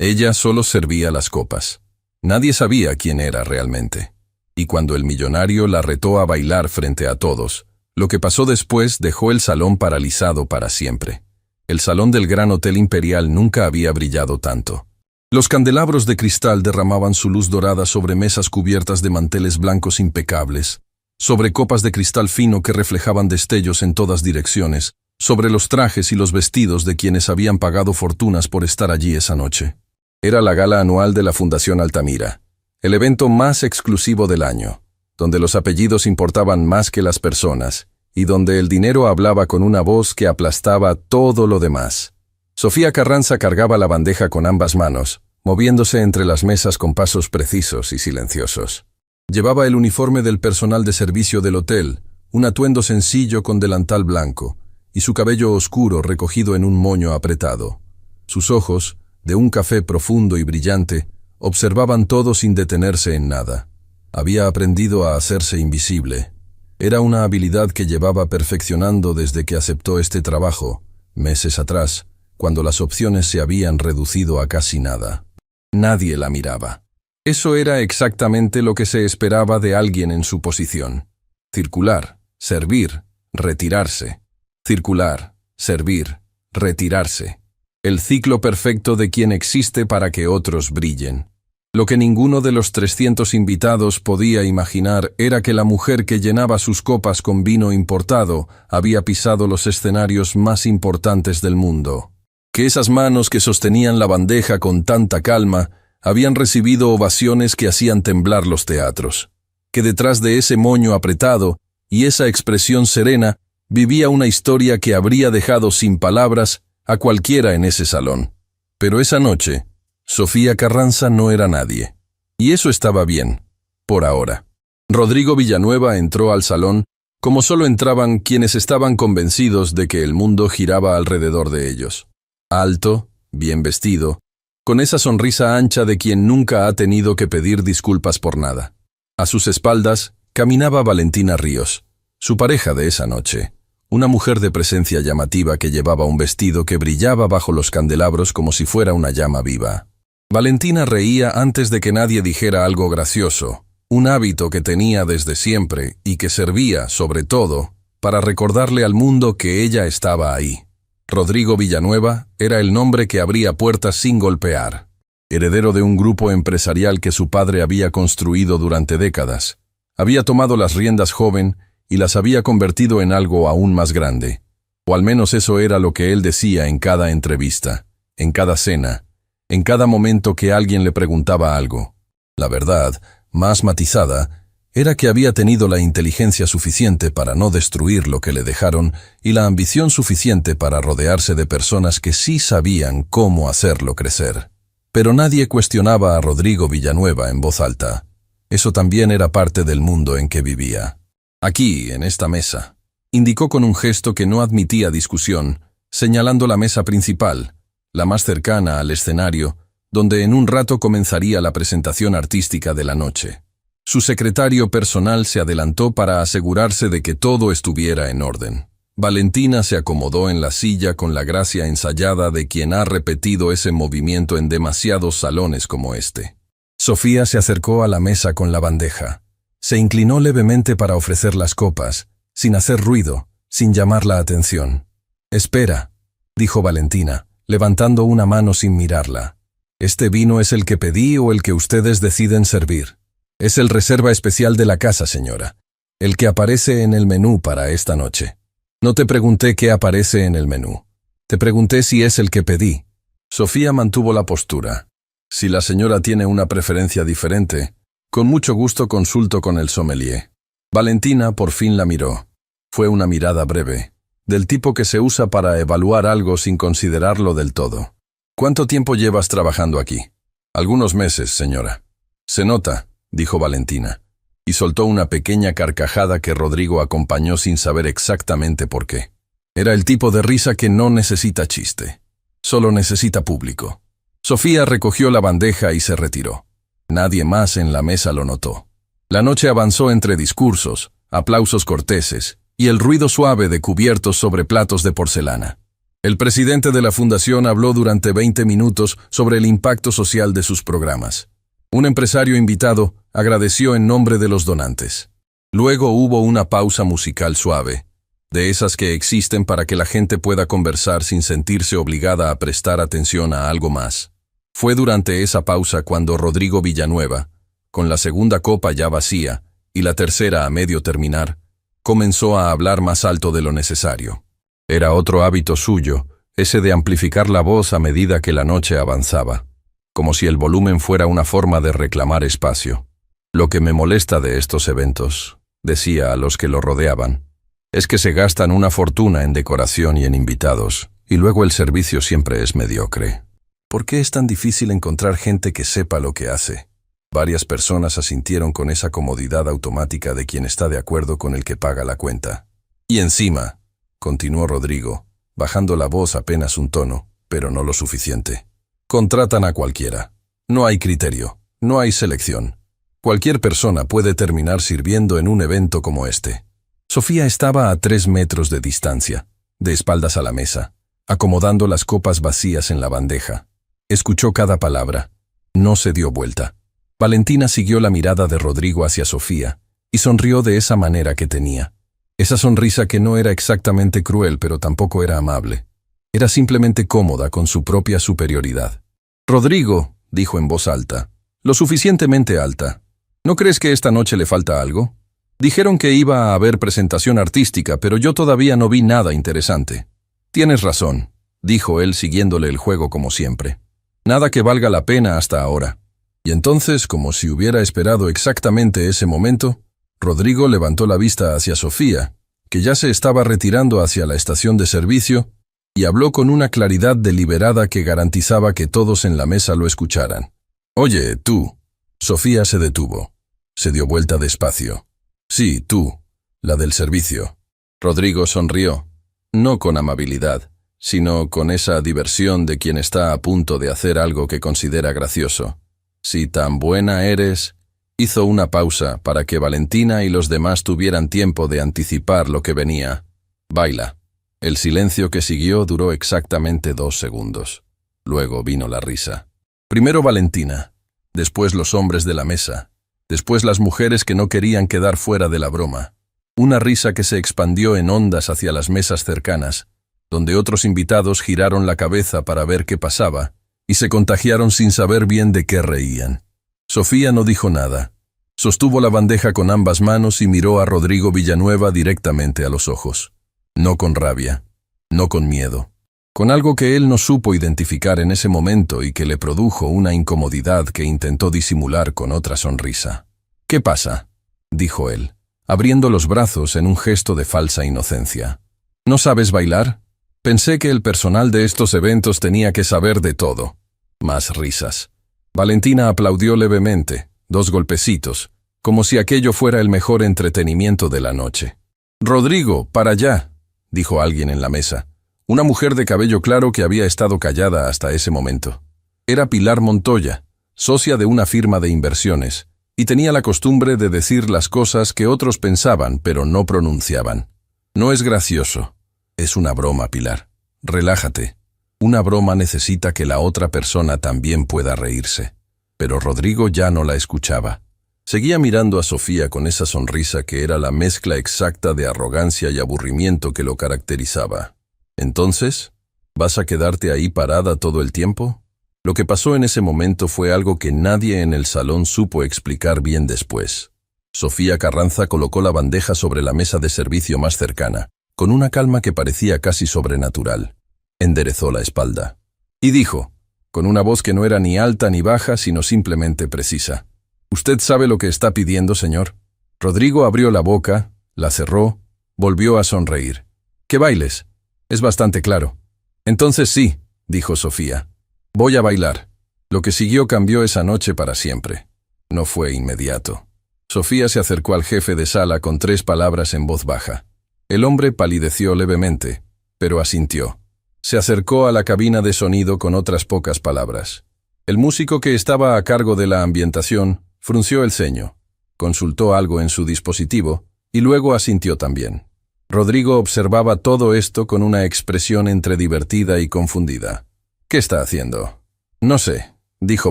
Ella solo servía las copas. Nadie sabía quién era realmente. Y cuando el millonario la retó a bailar frente a todos, lo que pasó después dejó el salón paralizado para siempre. El salón del Gran Hotel Imperial nunca había brillado tanto. Los candelabros de cristal derramaban su luz dorada sobre mesas cubiertas de manteles blancos impecables, sobre copas de cristal fino que reflejaban destellos en todas direcciones, sobre los trajes y los vestidos de quienes habían pagado fortunas por estar allí esa noche. Era la gala anual de la Fundación Altamira, el evento más exclusivo del año, donde los apellidos importaban más que las personas, y donde el dinero hablaba con una voz que aplastaba todo lo demás. Sofía Carranza cargaba la bandeja con ambas manos, moviéndose entre las mesas con pasos precisos y silenciosos. Llevaba el uniforme del personal de servicio del hotel, un atuendo sencillo con delantal blanco, y su cabello oscuro recogido en un moño apretado. Sus ojos, de un café profundo y brillante, observaban todo sin detenerse en nada. Había aprendido a hacerse invisible. Era una habilidad que llevaba perfeccionando desde que aceptó este trabajo, meses atrás, cuando las opciones se habían reducido a casi nada. Nadie la miraba. Eso era exactamente lo que se esperaba de alguien en su posición. Circular, servir, retirarse. Circular, servir, retirarse. El ciclo perfecto de quien existe para que otros brillen. Lo que ninguno de los 300 invitados podía imaginar era que la mujer que llenaba sus copas con vino importado había pisado los escenarios más importantes del mundo. Que esas manos que sostenían la bandeja con tanta calma habían recibido ovaciones que hacían temblar los teatros. Que detrás de ese moño apretado y esa expresión serena vivía una historia que habría dejado sin palabras a cualquiera en ese salón. Pero esa noche, Sofía Carranza no era nadie. Y eso estaba bien, por ahora. Rodrigo Villanueva entró al salón como solo entraban quienes estaban convencidos de que el mundo giraba alrededor de ellos. Alto, bien vestido, con esa sonrisa ancha de quien nunca ha tenido que pedir disculpas por nada. A sus espaldas caminaba Valentina Ríos, su pareja de esa noche, una mujer de presencia llamativa que llevaba un vestido que brillaba bajo los candelabros como si fuera una llama viva. Valentina reía antes de que nadie dijera algo gracioso, un hábito que tenía desde siempre y que servía, sobre todo, para recordarle al mundo que ella estaba ahí. Rodrigo Villanueva era el nombre que abría puertas sin golpear. Heredero de un grupo empresarial que su padre había construido durante décadas. Había tomado las riendas joven y las había convertido en algo aún más grande. O al menos eso era lo que él decía en cada entrevista, en cada cena, en cada momento que alguien le preguntaba algo. La verdad, más matizada, era que había tenido la inteligencia suficiente para no destruir lo que le dejaron y la ambición suficiente para rodearse de personas que sí sabían cómo hacerlo crecer. Pero nadie cuestionaba a Rodrigo Villanueva en voz alta. Eso también era parte del mundo en que vivía. Aquí, en esta mesa, indicó con un gesto que no admitía discusión, señalando la mesa principal, la más cercana al escenario, donde en un rato comenzaría la presentación artística de la noche. Su secretario personal se adelantó para asegurarse de que todo estuviera en orden. Valentina se acomodó en la silla con la gracia ensayada de quien ha repetido ese movimiento en demasiados salones como este. Sofía se acercó a la mesa con la bandeja. Se inclinó levemente para ofrecer las copas, sin hacer ruido, sin llamar la atención. «Espera», dijo Valentina, levantando una mano sin mirarla. «¿Este vino es el que pedí o el que ustedes deciden servir?» «Es el reserva especial de la casa, señora. El que aparece en el menú para esta noche». «No te pregunté qué aparece en el menú. Te pregunté si es el que pedí». Sofía mantuvo la postura. «Si la señora tiene una preferencia diferente, con mucho gusto consulto con el sommelier». Valentina por fin la miró. Fue una mirada breve, del tipo que se usa para evaluar algo sin considerarlo del todo. «¿Cuánto tiempo llevas trabajando aquí?» «Algunos meses, señora». «Se nota», dijo Valentina, y soltó una pequeña carcajada que Rodrigo acompañó sin saber exactamente por qué. Era el tipo de risa que no necesita chiste, solo necesita público. Sofía recogió la bandeja y se retiró. Nadie más en la mesa lo notó. La noche avanzó entre discursos, aplausos corteses y el ruido suave de cubiertos sobre platos de porcelana. El presidente de la fundación habló durante 20 minutos sobre el impacto social de sus programas. Un empresario invitado agradeció en nombre de los donantes. Luego hubo una pausa musical suave, de esas que existen para que la gente pueda conversar sin sentirse obligada a prestar atención a algo más. Fue durante esa pausa cuando Rodrigo Villanueva, con la segunda copa ya vacía y la tercera a medio terminar, comenzó a hablar más alto de lo necesario. Era otro hábito suyo, ese de amplificar la voz a medida que la noche avanzaba, como si el volumen fuera una forma de reclamar espacio. Lo que me molesta de estos eventos, decía a los que lo rodeaban, es que se gastan una fortuna en decoración y en invitados, y luego el servicio siempre es mediocre. ¿Por qué es tan difícil encontrar gente que sepa lo que hace? Varias personas asintieron con esa comodidad automática de quien está de acuerdo con el que paga la cuenta. Y encima, continuó Rodrigo, bajando la voz apenas un tono, pero no lo suficiente. Contratan a cualquiera. No hay criterio, no hay selección. Cualquier persona puede terminar sirviendo en un evento como este. Sofía estaba a 3 metros de distancia, de espaldas a la mesa, acomodando las copas vacías en la bandeja. Escuchó cada palabra. No se dio vuelta. Valentina siguió la mirada de Rodrigo hacia Sofía y sonrió de esa manera que tenía. Esa sonrisa que no era exactamente cruel, pero tampoco era amable. Era simplemente cómoda con su propia superioridad. Rodrigo, dijo en voz alta, lo suficientemente alta. ¿No crees que esta noche le falta algo? Dijeron que iba a haber presentación artística, pero yo todavía no vi nada interesante. Tienes razón, dijo él siguiéndole el juego como siempre. Nada que valga la pena hasta ahora. Y entonces, como si hubiera esperado exactamente ese momento, Rodrigo levantó la vista hacia Sofía, que ya se estaba retirando hacia la estación de servicio, y habló con una claridad deliberada que garantizaba que todos en la mesa lo escucharan. «Oye, tú». Sofía se detuvo. Se dio vuelta despacio. «Sí, tú, la del servicio». Rodrigo sonrió, no con amabilidad, sino con esa diversión de quien está a punto de hacer algo que considera gracioso. «Si tan buena eres». Hizo una pausa para que Valentina y los demás tuvieran tiempo de anticipar lo que venía. «Baila». El silencio que siguió duró exactamente 2 segundos. Luego vino la risa. Primero Valentina, después los hombres de la mesa, después las mujeres que no querían quedar fuera de la broma. Una risa que se expandió en ondas hacia las mesas cercanas, donde otros invitados giraron la cabeza para ver qué pasaba, y se contagiaron sin saber bien de qué reían. Sofía no dijo nada. Sostuvo la bandeja con ambas manos y miró a Rodrigo Villanueva directamente a los ojos. No con rabia, no con miedo, con algo que él no supo identificar en ese momento y que le produjo una incomodidad que intentó disimular con otra sonrisa. «¿Qué pasa?», dijo él, abriendo los brazos en un gesto de falsa inocencia. «¿No sabes bailar? Pensé que el personal de estos eventos tenía que saber de todo». Más risas. Valentina aplaudió levemente, 2 golpecitos, como si aquello fuera el mejor entretenimiento de la noche. «Rodrigo, para allá», dijo alguien en la mesa. Una mujer de cabello claro que había estado callada hasta ese momento. Era Pilar Montoya, socia de una firma de inversiones, y tenía la costumbre de decir las cosas que otros pensaban pero no pronunciaban. «No es gracioso. Es una broma, Pilar. Relájate. Una broma necesita que la otra persona también pueda reírse». Pero Rodrigo ya no la escuchaba. Seguía mirando a Sofía con esa sonrisa que era la mezcla exacta de arrogancia y aburrimiento que lo caracterizaba. «¿Entonces, vas a quedarte ahí parada todo el tiempo?». Lo que pasó en ese momento fue algo que nadie en el salón supo explicar bien después. Sofía Carranza colocó la bandeja sobre la mesa de servicio más cercana, con una calma que parecía casi sobrenatural. Enderezó la espalda. Y dijo, con una voz que no era ni alta ni baja, sino simplemente precisa: «¿Usted sabe lo que está pidiendo, señor?». Rodrigo abrió la boca, la cerró, volvió a sonreír. «¿Que bailes? Es bastante claro». «Entonces sí», dijo Sofía. «Voy a bailar». Lo que siguió cambió esa noche para siempre. No fue inmediato. Sofía se acercó al jefe de sala con 3 palabras en voz baja. El hombre palideció levemente, pero asintió. Se acercó a la cabina de sonido con otras pocas palabras. El músico que estaba a cargo de la ambientación frunció el ceño, consultó algo en su dispositivo y luego asintió también. Rodrigo observaba todo esto con una expresión entre divertida y confundida. «¿Qué está haciendo?» «No sé», dijo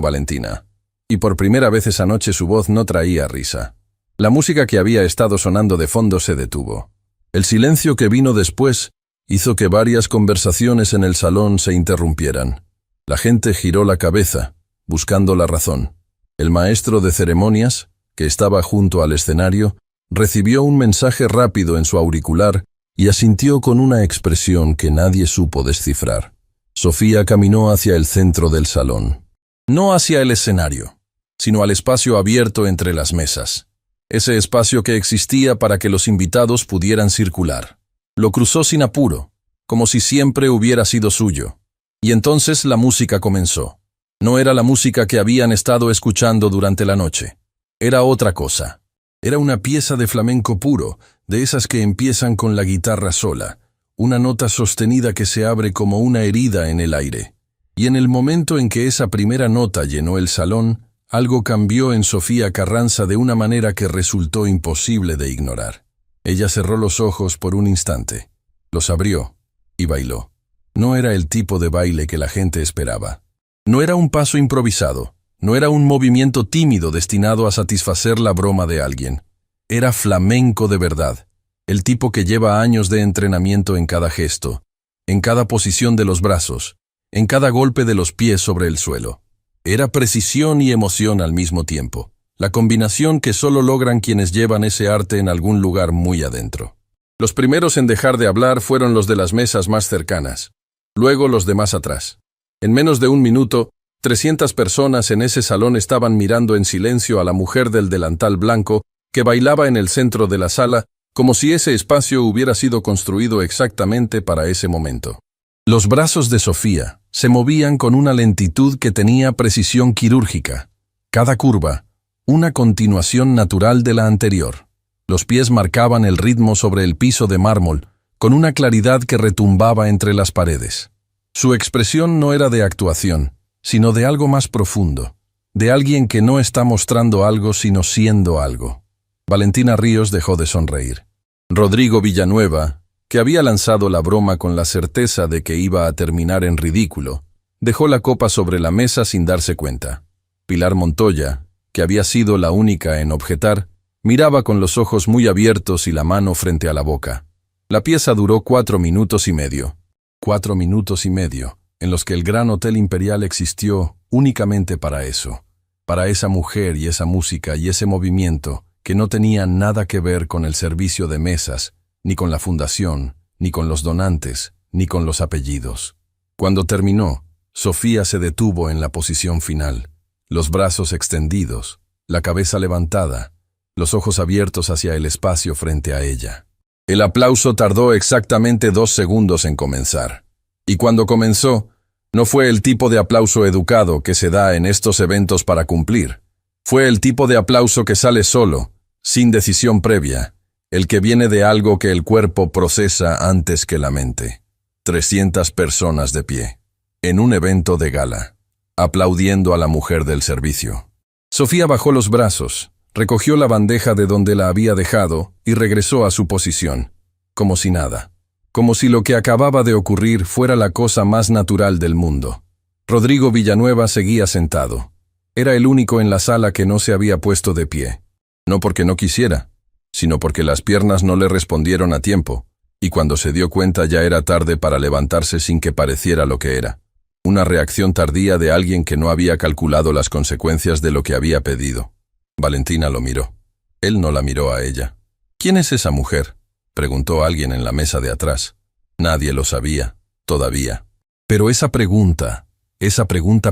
Valentina. Y por primera vez esa noche su voz no traía risa. La música que había estado sonando de fondo se detuvo. El silencio que vino después hizo que varias conversaciones en el salón se interrumpieran. La gente giró la cabeza, buscando la razón. El maestro de ceremonias, que estaba junto al escenario, recibió un mensaje rápido en su auricular y asintió con una expresión que nadie supo descifrar. Sofía caminó hacia el centro del salón. No hacia el escenario, sino al espacio abierto entre las mesas. Ese espacio que existía para que los invitados pudieran circular. Lo cruzó sin apuro, como si siempre hubiera sido suyo. Y entonces la música comenzó. No era la música que habían estado escuchando durante la noche. Era otra cosa. Era una pieza de flamenco puro, de esas que empiezan con la guitarra sola, una nota sostenida que se abre como una herida en el aire. Y en el momento en que esa primera nota llenó el salón, algo cambió en Sofía Carranza de una manera que resultó imposible de ignorar. Ella cerró los ojos por un instante, los abrió y bailó. No era el tipo de baile que la gente esperaba. No era un paso improvisado, no era un movimiento tímido destinado a satisfacer la broma de alguien. Era flamenco de verdad, el tipo que lleva años de entrenamiento en cada gesto, en cada posición de los brazos, en cada golpe de los pies sobre el suelo. Era precisión y emoción al mismo tiempo, la combinación que solo logran quienes llevan ese arte en algún lugar muy adentro. Los primeros en dejar de hablar fueron los de las mesas más cercanas, luego los de más atrás. En menos de un minuto, 300 personas en ese salón estaban mirando en silencio a la mujer del delantal blanco que bailaba en el centro de la sala, como si ese espacio hubiera sido construido exactamente para ese momento. Los brazos de Sofía se movían con una lentitud que tenía precisión quirúrgica. Cada curva, una continuación natural de la anterior. Los pies marcaban el ritmo sobre el piso de mármol, con una claridad que retumbaba entre las paredes. Su expresión no era de actuación, sino de algo más profundo, de alguien que no está mostrando algo sino siendo algo. Valentina Ríos dejó de sonreír. Rodrigo Villanueva, que había lanzado la broma con la certeza de que iba a terminar en ridículo, dejó la copa sobre la mesa sin darse cuenta. Pilar Montoya, que había sido la única en objetar, miraba con los ojos muy abiertos y la mano frente a la boca. La pieza duró 4 minutos y medio. 4 minutos y medio, en los que el Gran Hotel Imperial existió únicamente para eso, para esa mujer y esa música y ese movimiento que no tenían nada que ver con el servicio de mesas, ni con la fundación, ni con los donantes, ni con los apellidos. Cuando terminó, Sofía se detuvo en la posición final, los brazos extendidos, la cabeza levantada, los ojos abiertos hacia el espacio frente a ella. El aplauso tardó exactamente 2 segundos en comenzar. Y cuando comenzó, no fue el tipo de aplauso educado que se da en estos eventos para cumplir. Fue el tipo de aplauso que sale solo, sin decisión previa, el que viene de algo que el cuerpo procesa antes que la mente. 300 personas de pie, en un evento de gala, aplaudiendo a la mujer del servicio. Sofía bajó los brazos, recogió la bandeja de donde la había dejado y regresó a su posición, como si nada, como si lo que acababa de ocurrir fuera la cosa más natural del mundo. Rodrigo Villanueva seguía sentado. Era el único en la sala que no se había puesto de pie. No porque no quisiera, sino porque las piernas no le respondieron a tiempo, y cuando se dio cuenta ya era tarde para levantarse sin que pareciera lo que era. Una reacción tardía de alguien que no había calculado las consecuencias de lo que había pedido. Valentina lo miró. Él no la miró a ella. «¿Quién es esa mujer?», preguntó alguien en la mesa de atrás. Nadie lo sabía, todavía. Pero esa pregunta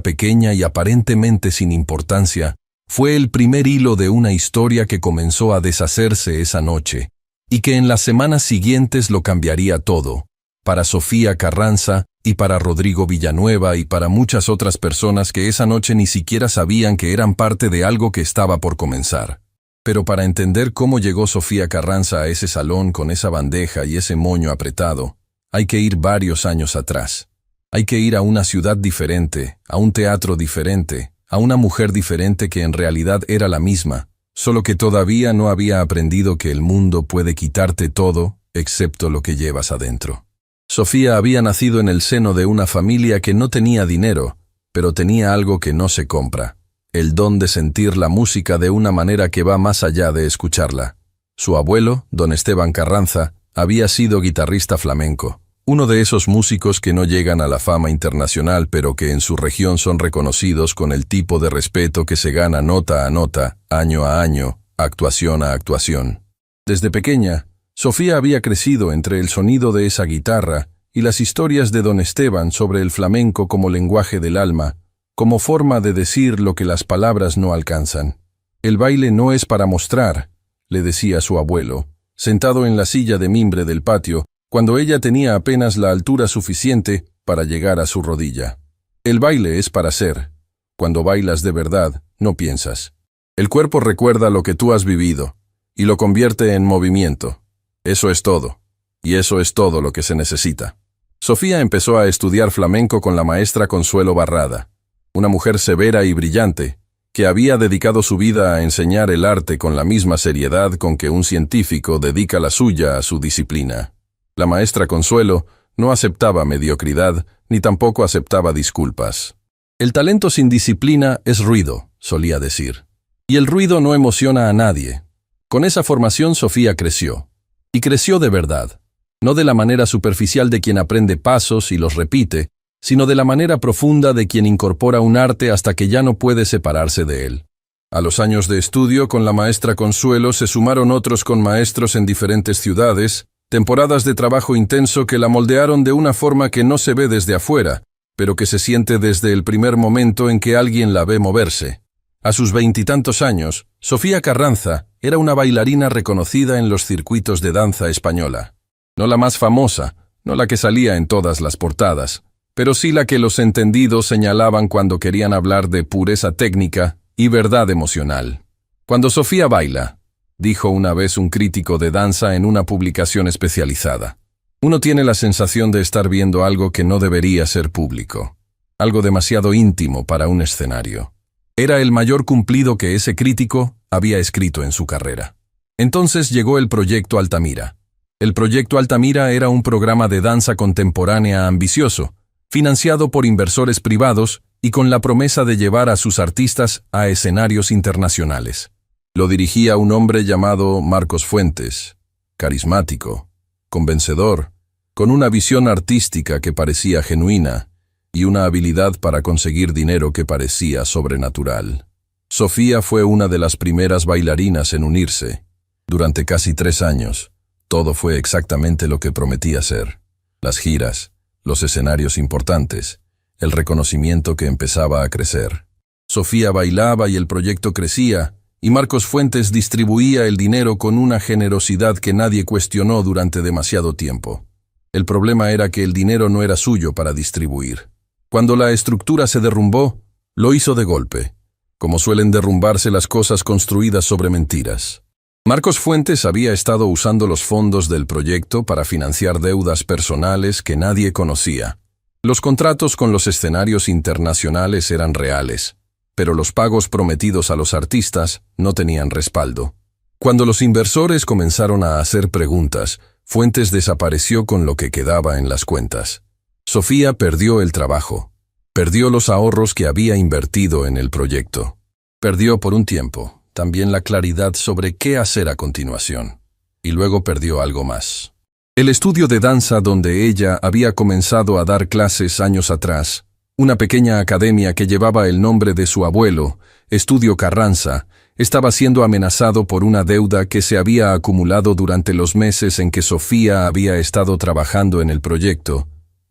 pequeña y aparentemente sin importancia, fue el primer hilo de una historia que comenzó a deshacerse esa noche, y que en las semanas siguientes lo cambiaría todo, para Sofía Carranza y para Rodrigo Villanueva y para muchas otras personas que esa noche ni siquiera sabían que eran parte de algo que estaba por comenzar. Pero para entender cómo llegó Sofía Carranza a ese salón con esa bandeja y ese moño apretado, hay que ir varios años atrás. Hay que ir a una ciudad diferente, a un teatro diferente, a una mujer diferente que en realidad era la misma, solo que todavía no había aprendido que el mundo puede quitarte todo excepto lo que llevas adentro. Sofía había nacido en el seno de una familia que no tenía dinero, pero tenía algo que no se compra: el don de sentir la música de una manera que va más allá de escucharla. Su abuelo, don Esteban Carranza, había sido guitarrista flamenco, uno de esos músicos que no llegan a la fama internacional, pero que en su región son reconocidos con el tipo de respeto que se gana nota a nota, año a año, actuación a actuación. Desde pequeña, Sofía había crecido entre el sonido de esa guitarra y las historias de don Esteban sobre el flamenco como lenguaje del alma, como forma de decir lo que las palabras no alcanzan. El baile no es para mostrar, le decía su abuelo, sentado en la silla de mimbre del patio, cuando ella tenía apenas la altura suficiente para llegar a su rodilla. El baile es para ser. Cuando bailas de verdad, no piensas. El cuerpo recuerda lo que tú has vivido y lo convierte en movimiento. Eso es todo. Y eso es todo lo que se necesita. Sofía empezó a estudiar flamenco con la maestra Consuelo Barrada, una mujer severa y brillante, que había dedicado su vida a enseñar el arte con la misma seriedad con que un científico dedica la suya a su disciplina. La maestra Consuelo no aceptaba mediocridad, ni tampoco aceptaba disculpas. El talento sin disciplina es ruido, solía decir. Y el ruido no emociona a nadie. Con esa formación Sofía creció. Y creció de verdad. No de la manera superficial de quien aprende pasos y los repite, sino de la manera profunda de quien incorpora un arte hasta que ya no puede separarse de él. A los años de estudio con la maestra Consuelo se sumaron otros con maestros en diferentes ciudades, temporadas de trabajo intenso que la moldearon de una forma que no se ve desde afuera, pero que se siente desde el primer momento en que alguien la ve moverse. A sus 20 y tantos años, Sofía Carranza era una bailarina reconocida en los circuitos de danza española. No la más famosa, no la que salía en todas las portadas, pero sí la que los entendidos señalaban cuando querían hablar de pureza técnica y verdad emocional. Cuando Sofía baila, dijo una vez un crítico de danza en una publicación especializada, uno tiene la sensación de estar viendo algo que no debería ser público, algo demasiado íntimo para un escenario. Era el mayor cumplido que ese crítico había escrito en su carrera. Entonces llegó el Proyecto Altamira. El Proyecto Altamira era un programa de danza contemporánea ambicioso, financiado por inversores privados y con la promesa de llevar a sus artistas a escenarios internacionales. Lo dirigía un hombre llamado Marcos Fuentes, carismático, convencedor, con una visión artística que parecía genuina y una habilidad para conseguir dinero que parecía sobrenatural. Sofía fue una de las primeras bailarinas en unirse. Durante casi 3 años, todo fue exactamente lo que prometía ser. Las giras, los escenarios importantes, el reconocimiento que empezaba a crecer. Sofía bailaba y el proyecto crecía, y Marcos Fuentes distribuía el dinero con una generosidad que nadie cuestionó durante demasiado tiempo. El problema era que el dinero no era suyo para distribuir. Cuando la estructura se derrumbó, lo hizo de golpe, como suelen derrumbarse las cosas construidas sobre mentiras. Marcos Fuentes había estado usando los fondos del proyecto para financiar deudas personales que nadie conocía. Los contratos con los escenarios internacionales eran reales, pero los pagos prometidos a los artistas no tenían respaldo. Cuando los inversores comenzaron a hacer preguntas, Fuentes desapareció con lo que quedaba en las cuentas. Sofía perdió el trabajo, perdió los ahorros que había invertido en el proyecto. Perdió por un tiempo también la claridad sobre qué hacer a continuación, y luego perdió algo más. El estudio de danza donde ella había comenzado a dar clases años atrás, una pequeña academia que llevaba el nombre de su abuelo, Estudio Carranza, estaba siendo amenazado por una deuda que se había acumulado durante los meses en que Sofía había estado trabajando en el proyecto,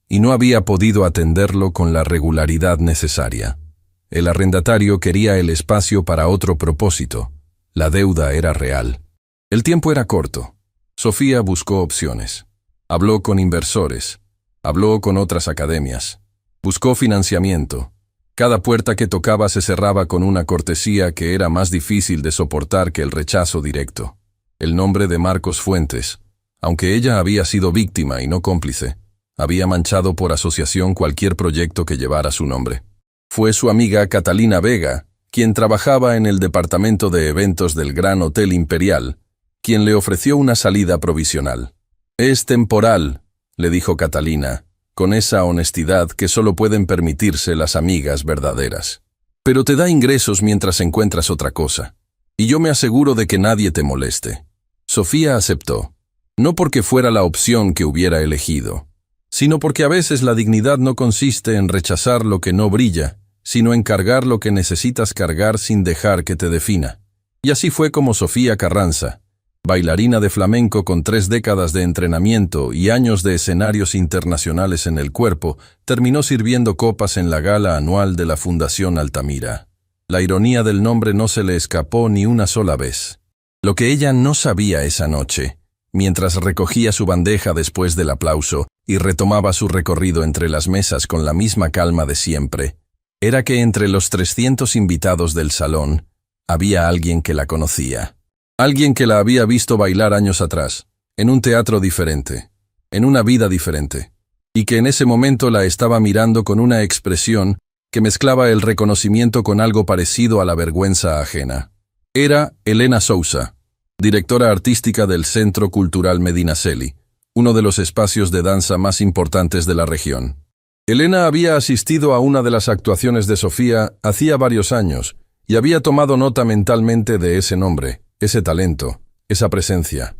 y no había podido atenderlo con la regularidad necesaria. El arrendatario quería el espacio para otro propósito. La deuda era real. El tiempo era corto. Sofía buscó opciones. Habló con inversores. Habló con otras academias. Buscó financiamiento. Cada puerta que tocaba se cerraba con una cortesía que era más difícil de soportar que el rechazo directo. El nombre de Marcos Fuentes, aunque ella había sido víctima y no cómplice, había manchado por asociación cualquier proyecto que llevara su nombre. Fue su amiga Catalina Vega, quien trabajaba en el departamento de eventos del Gran Hotel Imperial, quien le ofreció una salida provisional. Es temporal, le dijo Catalina, con esa honestidad que solo pueden permitirse las amigas verdaderas. Pero te da ingresos mientras encuentras otra cosa. Y yo me aseguro de que nadie te moleste. Sofía aceptó. No porque fuera la opción que hubiera elegido, sino porque a veces la dignidad no consiste en rechazar lo que no brilla, sino en cargar lo que necesitas cargar sin dejar que te defina. Y así fue como Sofía Carranza, bailarina de flamenco con 3 décadas de entrenamiento y años de escenarios internacionales en el cuerpo, terminó sirviendo copas en la gala anual de la Fundación Altamira. La ironía del nombre no se le escapó ni una sola vez. Lo que ella no sabía esa noche, mientras recogía su bandeja después del aplauso y retomaba su recorrido entre las mesas con la misma calma de siempre, era que entre los 300 invitados del salón había alguien que la conocía. Alguien que la había visto bailar años atrás, en un teatro diferente, en una vida diferente, y que en ese momento la estaba mirando con una expresión que mezclaba el reconocimiento con algo parecido a la vergüenza ajena. Era Elena Sousa, directora artística del Centro Cultural Medinaceli, uno de los espacios de danza más importantes de la región. Elena había asistido a una de las actuaciones de Sofía hacía varios años y había tomado nota mentalmente de ese nombre, ese talento, esa presencia.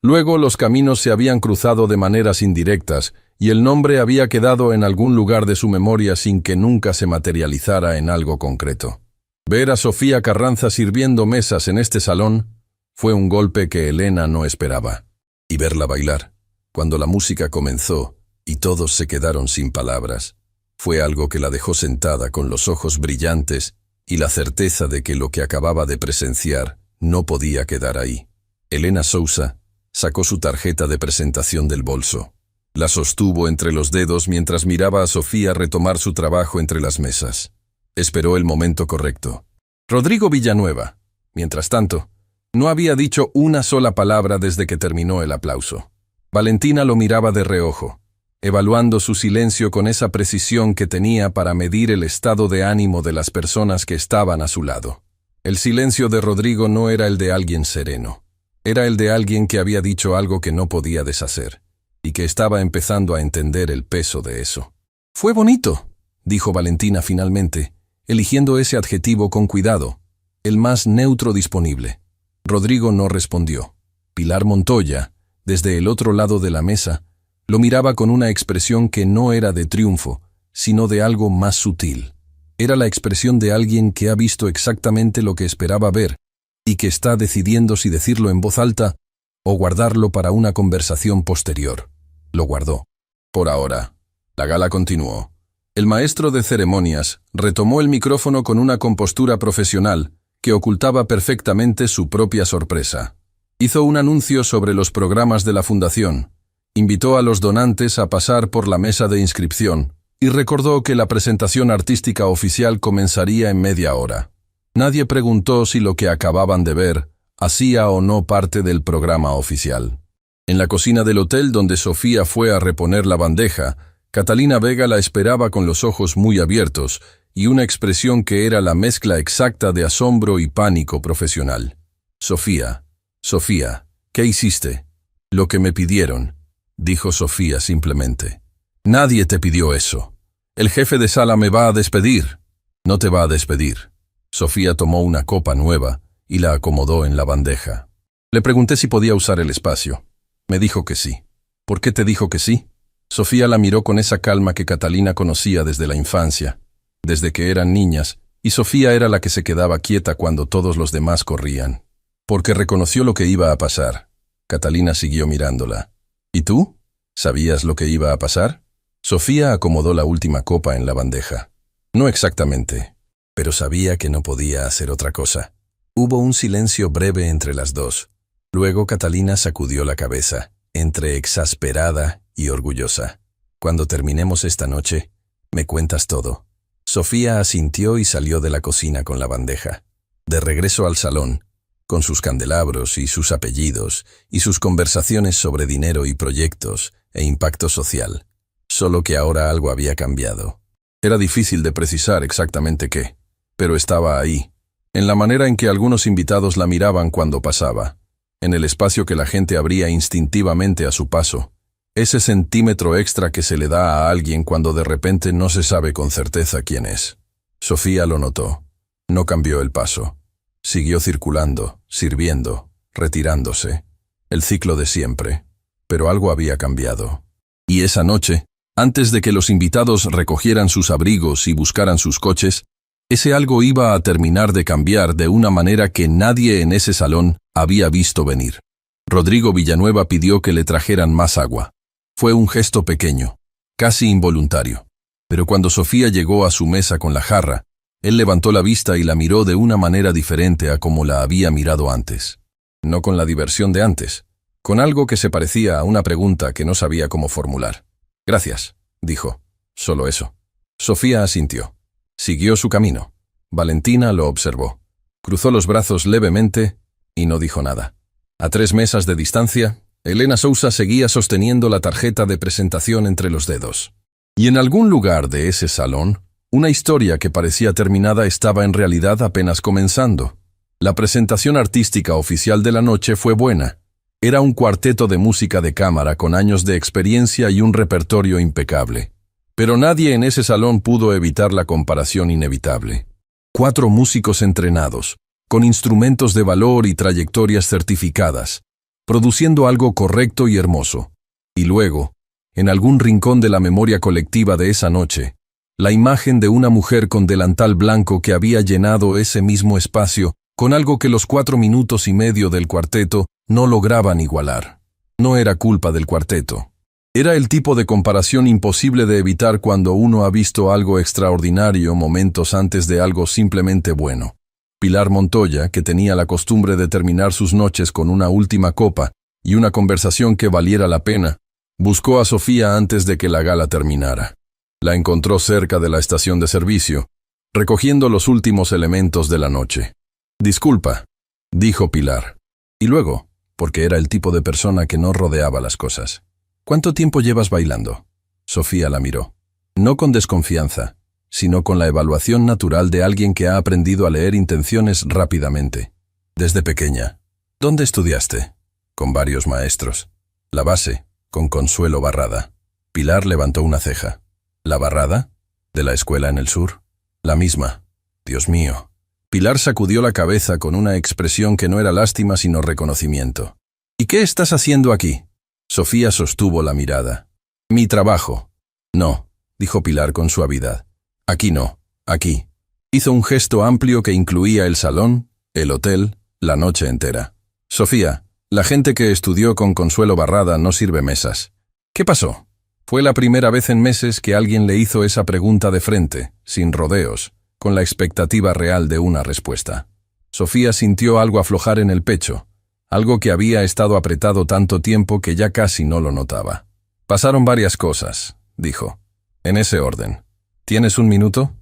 Luego los caminos se habían cruzado de maneras indirectas y el nombre había quedado en algún lugar de su memoria sin que nunca se materializara en algo concreto. Ver a Sofía Carranza sirviendo mesas en este salón fue un golpe que Elena no esperaba. Y verla bailar, cuando la música comenzó y todos se quedaron sin palabras, fue algo que la dejó sentada con los ojos brillantes y la certeza de que lo que acababa de presenciar no podía quedar ahí. Elena Sousa sacó su tarjeta de presentación del bolso. La sostuvo entre los dedos mientras miraba a Sofía retomar su trabajo entre las mesas. Esperó el momento correcto. Rodrigo Villanueva, mientras tanto, no había dicho una sola palabra desde que terminó el aplauso. Valentina lo miraba de reojo, evaluando su silencio con esa precisión que tenía para medir el estado de ánimo de las personas que estaban a su lado. El silencio de Rodrigo no era el de alguien sereno. Era el de alguien que había dicho algo que no podía deshacer, y que estaba empezando a entender el peso de eso. «Fue bonito», dijo Valentina finalmente, eligiendo ese adjetivo con cuidado, el más neutro disponible. Rodrigo no respondió. Pilar Montoya, desde el otro lado de la mesa, lo miraba con una expresión que no era de triunfo, sino de algo más sutil. Era la expresión de alguien que ha visto exactamente lo que esperaba ver y que está decidiendo si decirlo en voz alta o guardarlo para una conversación posterior. Lo guardó. Por ahora. La gala continuó. El maestro de ceremonias retomó el micrófono con una compostura profesional que ocultaba perfectamente su propia sorpresa. Hizo un anuncio sobre los programas de la fundación, invitó a los donantes a pasar por la mesa de inscripción y recordó que la presentación artística oficial comenzaría en media hora. Nadie preguntó si lo que acababan de ver hacía o no parte del programa oficial. En la cocina del hotel donde Sofía fue a reponer la bandeja, Catalina Vega la esperaba con los ojos muy abiertos y una expresión que era la mezcla exacta de asombro y pánico profesional. «Sofía, Sofía, ¿qué hiciste?» «Lo que me pidieron», dijo Sofía simplemente. «Nadie te pidió eso. El jefe de sala me va a despedir». «No te va a despedir». Sofía tomó una copa nueva y la acomodó en la bandeja. Le pregunté si podía usar el espacio. Me dijo que sí. ¿Por qué te dijo que sí? Sofía la miró con esa calma que Catalina conocía desde la infancia, desde que eran niñas, y Sofía era la que se quedaba quieta cuando todos los demás corrían. Porque reconoció lo que iba a pasar. Catalina siguió mirándola. ¿Y tú? ¿Sabías lo que iba a pasar? Sofía acomodó la última copa en la bandeja. No exactamente, pero sabía que no podía hacer otra cosa. Hubo un silencio breve entre las dos. Luego Catalina sacudió la cabeza, entre exasperada y orgullosa. «Cuando terminemos esta noche, me cuentas todo». Sofía asintió y salió de la cocina con la bandeja. De regreso al salón, con sus candelabros y sus apellidos, y sus conversaciones sobre dinero y proyectos, e impacto social. Solo que ahora algo había cambiado. Era difícil de precisar exactamente qué, pero estaba ahí, en la manera en que algunos invitados la miraban cuando pasaba, en el espacio que la gente abría instintivamente a su paso. Ese centímetro extra que se le da a alguien cuando de repente no se sabe con certeza quién es. Sofía lo notó. No cambió el paso. Siguió circulando, sirviendo, retirándose. El ciclo de siempre. Pero algo había cambiado. Y esa noche, antes de que los invitados recogieran sus abrigos y buscaran sus coches, ese algo iba a terminar de cambiar de una manera que nadie en ese salón había visto venir. Rodrigo Villanueva pidió que le trajeran más agua. Fue un gesto pequeño, casi involuntario. Pero cuando Sofía llegó a su mesa con la jarra, él levantó la vista y la miró de una manera diferente a como la había mirado antes. No con la diversión de antes, con algo que se parecía a una pregunta que no sabía cómo formular. «Gracias», dijo. Solo eso. Sofía asintió. Siguió su camino. Valentina lo observó. Cruzó los brazos levemente y no dijo nada. A 3 mesas de distancia, Elena Sousa seguía sosteniendo la tarjeta de presentación entre los dedos. Y en algún lugar de ese salón, una historia que parecía terminada estaba en realidad apenas comenzando. La presentación artística oficial de la noche fue buena. Era un cuarteto de música de cámara con años de experiencia y un repertorio impecable. Pero nadie en ese salón pudo evitar la comparación inevitable. 4 músicos entrenados, con instrumentos de valor y trayectorias certificadas, produciendo algo correcto y hermoso. Y luego, en algún rincón de la memoria colectiva de esa noche, la imagen de una mujer con delantal blanco que había llenado ese mismo espacio con algo que los 4 minutos y medio del cuarteto no lograban igualar. No era culpa del cuarteto. Era el tipo de comparación imposible de evitar cuando uno ha visto algo extraordinario momentos antes de algo simplemente bueno. Pilar Montoya, que tenía la costumbre de terminar sus noches con una última copa y una conversación que valiera la pena, buscó a Sofía antes de que la gala terminara. La encontró cerca de la estación de servicio, recogiendo los últimos elementos de la noche. «Disculpa», dijo Pilar. Y luego, porque era el tipo de persona que no rodeaba las cosas. «¿Cuánto tiempo llevas bailando?» Sofía la miró. No con desconfianza, sino con la evaluación natural de alguien que ha aprendido a leer intenciones rápidamente. «Desde pequeña». «¿Dónde estudiaste?» «Con varios maestros». «La base», con Consuelo Barrada. Pilar levantó una ceja. «¿La Barrada? ¿De la escuela en el sur?» «La misma». «Dios mío». Pilar sacudió la cabeza con una expresión que no era lástima sino reconocimiento. «¿Y qué estás haciendo aquí?» Sofía sostuvo la mirada. «Mi trabajo». «No», dijo Pilar con suavidad. «Aquí no, aquí». Hizo un gesto amplio que incluía el salón, el hotel, la noche entera. «Sofía, la gente que estudió con Consuelo Barrada no sirve mesas». «¿Qué pasó?» Fue la primera vez en meses que alguien le hizo esa pregunta de frente, sin rodeos, con la expectativa real de una respuesta. Sofía sintió algo aflojar en el pecho, algo que había estado apretado tanto tiempo que ya casi no lo notaba. «Pasaron varias cosas», dijo. «En ese orden. ¿Tienes un minuto?»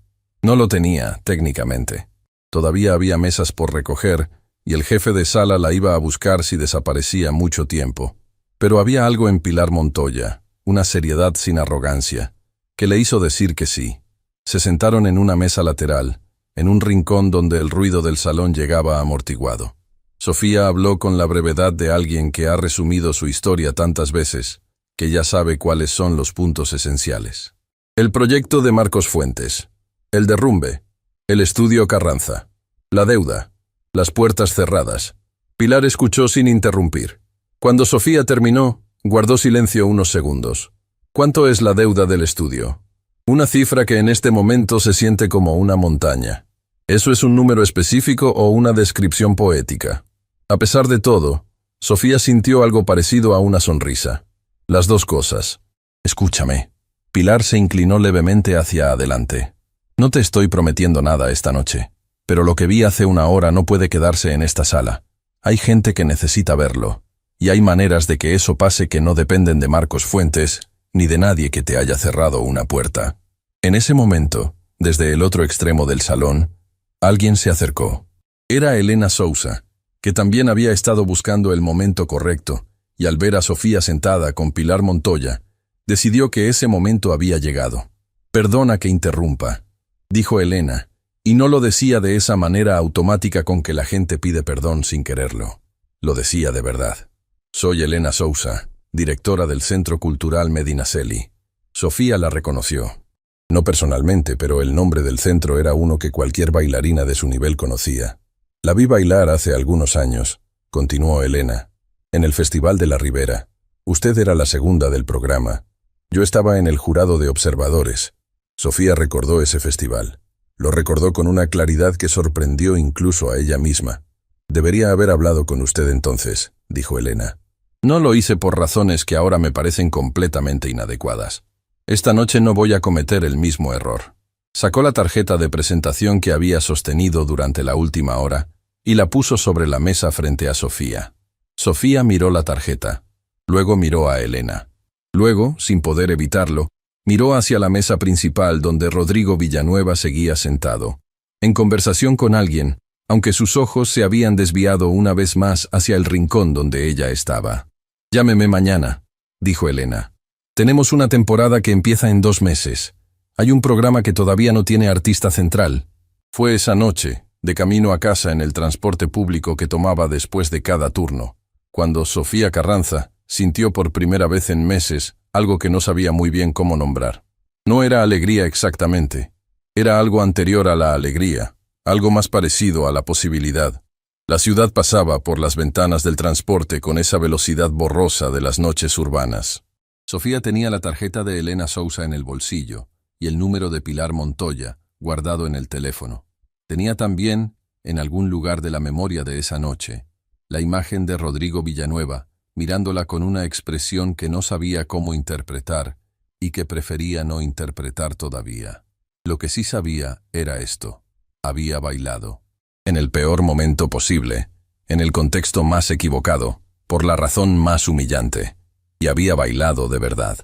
No lo tenía, técnicamente. Todavía había mesas por recoger, y el jefe de sala la iba a buscar si desaparecía mucho tiempo. Pero había algo en Pilar Montoya, una seriedad sin arrogancia, que le hizo decir que sí. Se sentaron en una mesa lateral, en un rincón donde el ruido del salón llegaba amortiguado. Sofía habló con la brevedad de alguien que ha resumido su historia tantas veces, que ya sabe cuáles son los puntos esenciales. El proyecto de Marcos Fuentes, el derrumbe, el estudio Carranza, la deuda, las puertas cerradas. Pilar escuchó sin interrumpir. Cuando Sofía terminó, guardó silencio unos segundos. «¿Cuánto es la deuda del estudio?» «Una cifra que en este momento se siente como una montaña». «¿Eso es un número específico o una descripción poética?» A pesar de todo, Sofía sintió algo parecido a una sonrisa. Las dos cosas. «Escúchame». Pilar se inclinó levemente hacia adelante. «No te estoy prometiendo nada esta noche, pero lo que vi hace una hora no puede quedarse en esta sala. Hay gente que necesita verlo, y hay maneras de que eso pase que no dependen de Marcos Fuentes, ni de nadie que te haya cerrado una puerta». En ese momento, desde el otro extremo del salón, alguien se acercó. Era Elena Sousa, que también había estado buscando el momento correcto, y al ver a Sofía sentada con Pilar Montoya, decidió que ese momento había llegado. «Perdona que interrumpa», dijo Elena, y no lo decía de esa manera automática con que la gente pide perdón sin quererlo. Lo decía de verdad. Soy Elena Sousa, directora del Centro Cultural Medinaceli. Sofía la reconoció. No personalmente, pero el nombre del centro era uno que cualquier bailarina de su nivel conocía. La vi bailar hace algunos años, continuó Elena, en el Festival de la Ribera. Usted era la segunda del programa. Yo estaba en el jurado de observadores. Sofía recordó ese festival. Lo recordó con una claridad que sorprendió incluso a ella misma. Debería haber hablado con usted entonces, dijo Elena. No lo hice por razones que ahora me parecen completamente inadecuadas. Esta noche no voy a cometer el mismo error. Sacó la tarjeta de presentación que había sostenido durante la última hora y la puso sobre la mesa frente a Sofía. Sofía miró la tarjeta. Luego miró a Elena. Luego, sin poder evitarlo, miró hacia la mesa principal donde Rodrigo Villanueva seguía sentado, en conversación con alguien, aunque sus ojos se habían desviado una vez más hacia el rincón donde ella estaba. «Llámeme mañana», dijo Elena. «Tenemos una temporada que empieza en 2 meses. Hay un programa que todavía no tiene artista central». Fue esa noche, de camino a casa en el transporte público que tomaba después de cada turno, cuando Sofía Carranza sintió por primera vez en meses algo que no sabía muy bien cómo nombrar. No era alegría exactamente. Era algo anterior a la alegría, algo más parecido a la posibilidad. La ciudad pasaba por las ventanas del transporte con esa velocidad borrosa de las noches urbanas. Sofía tenía la tarjeta de Elena Sousa en el bolsillo y el número de Pilar Montoya guardado en el teléfono. Tenía también, en algún lugar de la memoria de esa noche, la imagen de Rodrigo Villanueva, mirándola con una expresión que no sabía cómo interpretar y que prefería no interpretar todavía. Lo que sí sabía era esto: había bailado. En el peor momento posible, en el contexto más equivocado, por la razón más humillante. Y había bailado de verdad.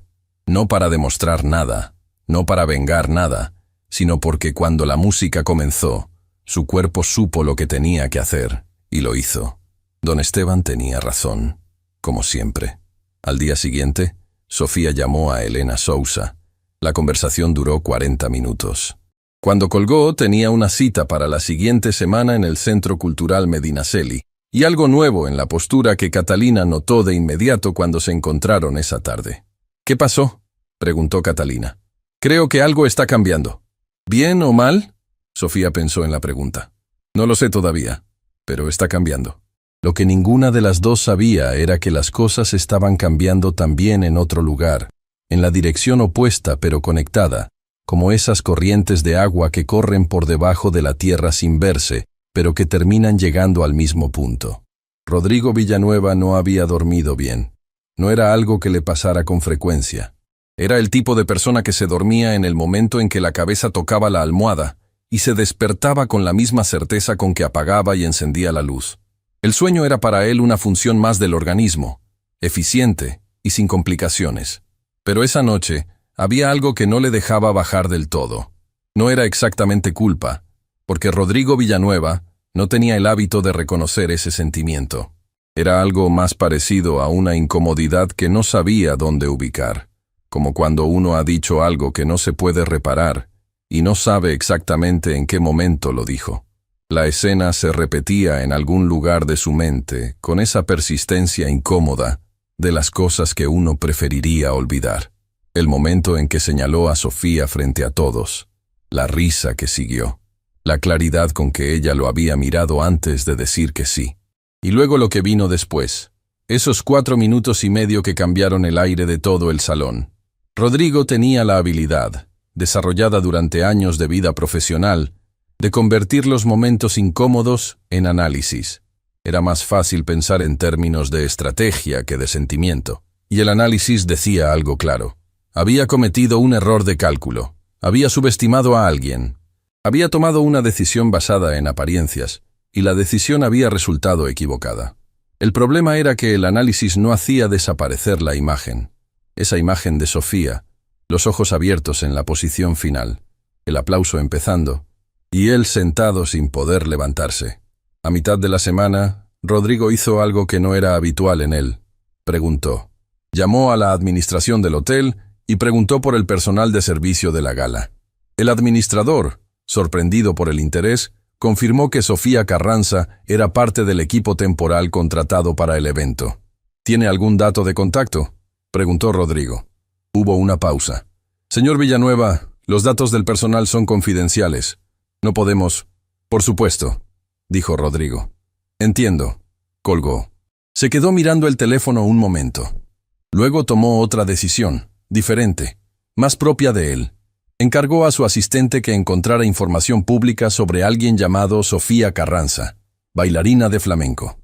No para demostrar nada, no para vengar nada, sino porque cuando la música comenzó, su cuerpo supo lo que tenía que hacer, y lo hizo. Don Esteban tenía razón. Como siempre. Al día siguiente, Sofía llamó a Elena Sousa. La conversación duró 40 minutos. Cuando colgó, tenía una cita para la siguiente semana en el Centro Cultural Medinaceli, y algo nuevo en la postura que Catalina notó de inmediato cuando se encontraron esa tarde. «¿Qué pasó?», preguntó Catalina. «Creo que algo está cambiando». «¿Bien o mal?», Sofía pensó en la pregunta. «No lo sé todavía, pero está cambiando». Lo que ninguna de las dos sabía era que las cosas estaban cambiando también en otro lugar, en la dirección opuesta pero conectada, como esas corrientes de agua que corren por debajo de la tierra sin verse, pero que terminan llegando al mismo punto. Rodrigo Villanueva no había dormido bien. No era algo que le pasara con frecuencia. Era el tipo de persona que se dormía en el momento en que la cabeza tocaba la almohada y se despertaba con la misma certeza con que apagaba y encendía la luz. El sueño era para él una función más del organismo, eficiente y sin complicaciones. Pero esa noche había algo que no le dejaba bajar del todo. No era exactamente culpa, porque Rodrigo Villanueva no tenía el hábito de reconocer ese sentimiento. Era algo más parecido a una incomodidad que no sabía dónde ubicar, como cuando uno ha dicho algo que no se puede reparar y no sabe exactamente en qué momento lo dijo. La escena se repetía en algún lugar de su mente, con esa persistencia incómoda de las cosas que uno preferiría olvidar. El momento en que señaló a Sofía frente a todos, la risa que siguió, la claridad con que ella lo había mirado antes de decir que sí. Y luego lo que vino después, esos 4 minutos y medio que cambiaron el aire de todo el salón. Rodrigo tenía la habilidad, desarrollada durante años de vida profesional, de convertir los momentos incómodos en análisis. Era más fácil pensar en términos de estrategia que de sentimiento. Y el análisis decía algo claro. Había cometido un error de cálculo. Había subestimado a alguien. Había tomado una decisión basada en apariencias, y la decisión había resultado equivocada. El problema era que el análisis no hacía desaparecer la imagen. Esa imagen de Sofía, los ojos abiertos en la posición final, el aplauso empezando, y él sentado sin poder levantarse. A mitad de la semana, Rodrigo hizo algo que no era habitual en él. Preguntó. Llamó a la administración del hotel y preguntó por el personal de servicio de la gala. El administrador, sorprendido por el interés, confirmó que Sofía Carranza era parte del equipo temporal contratado para el evento. ¿Tiene algún dato de contacto?, preguntó Rodrigo. Hubo una pausa. Señor Villanueva, los datos del personal son confidenciales. No podemos... Por supuesto, dijo Rodrigo. Entiendo, colgó. Se quedó mirando el teléfono un momento. Luego tomó otra decisión, diferente, más propia de él. Encargó a su asistente que encontrara información pública sobre alguien llamado Sofía Carranza, bailarina de flamenco.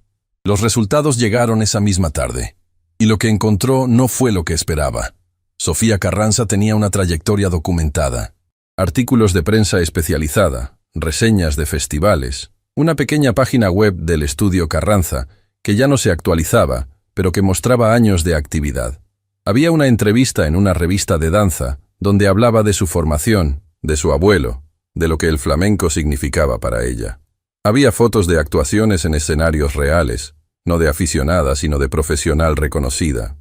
Los resultados llegaron esa misma tarde, y lo que encontró no fue lo que esperaba. Sofía Carranza tenía una trayectoria documentada, artículos de prensa especializada, reseñas de festivales, una pequeña página web del estudio Carranza, que ya no se actualizaba, pero que mostraba años de actividad. Había una entrevista en una revista de danza, donde hablaba de su formación, de su abuelo, de lo que el flamenco significaba para ella. Había fotos de actuaciones en escenarios reales, no de aficionada, sino de profesional reconocida.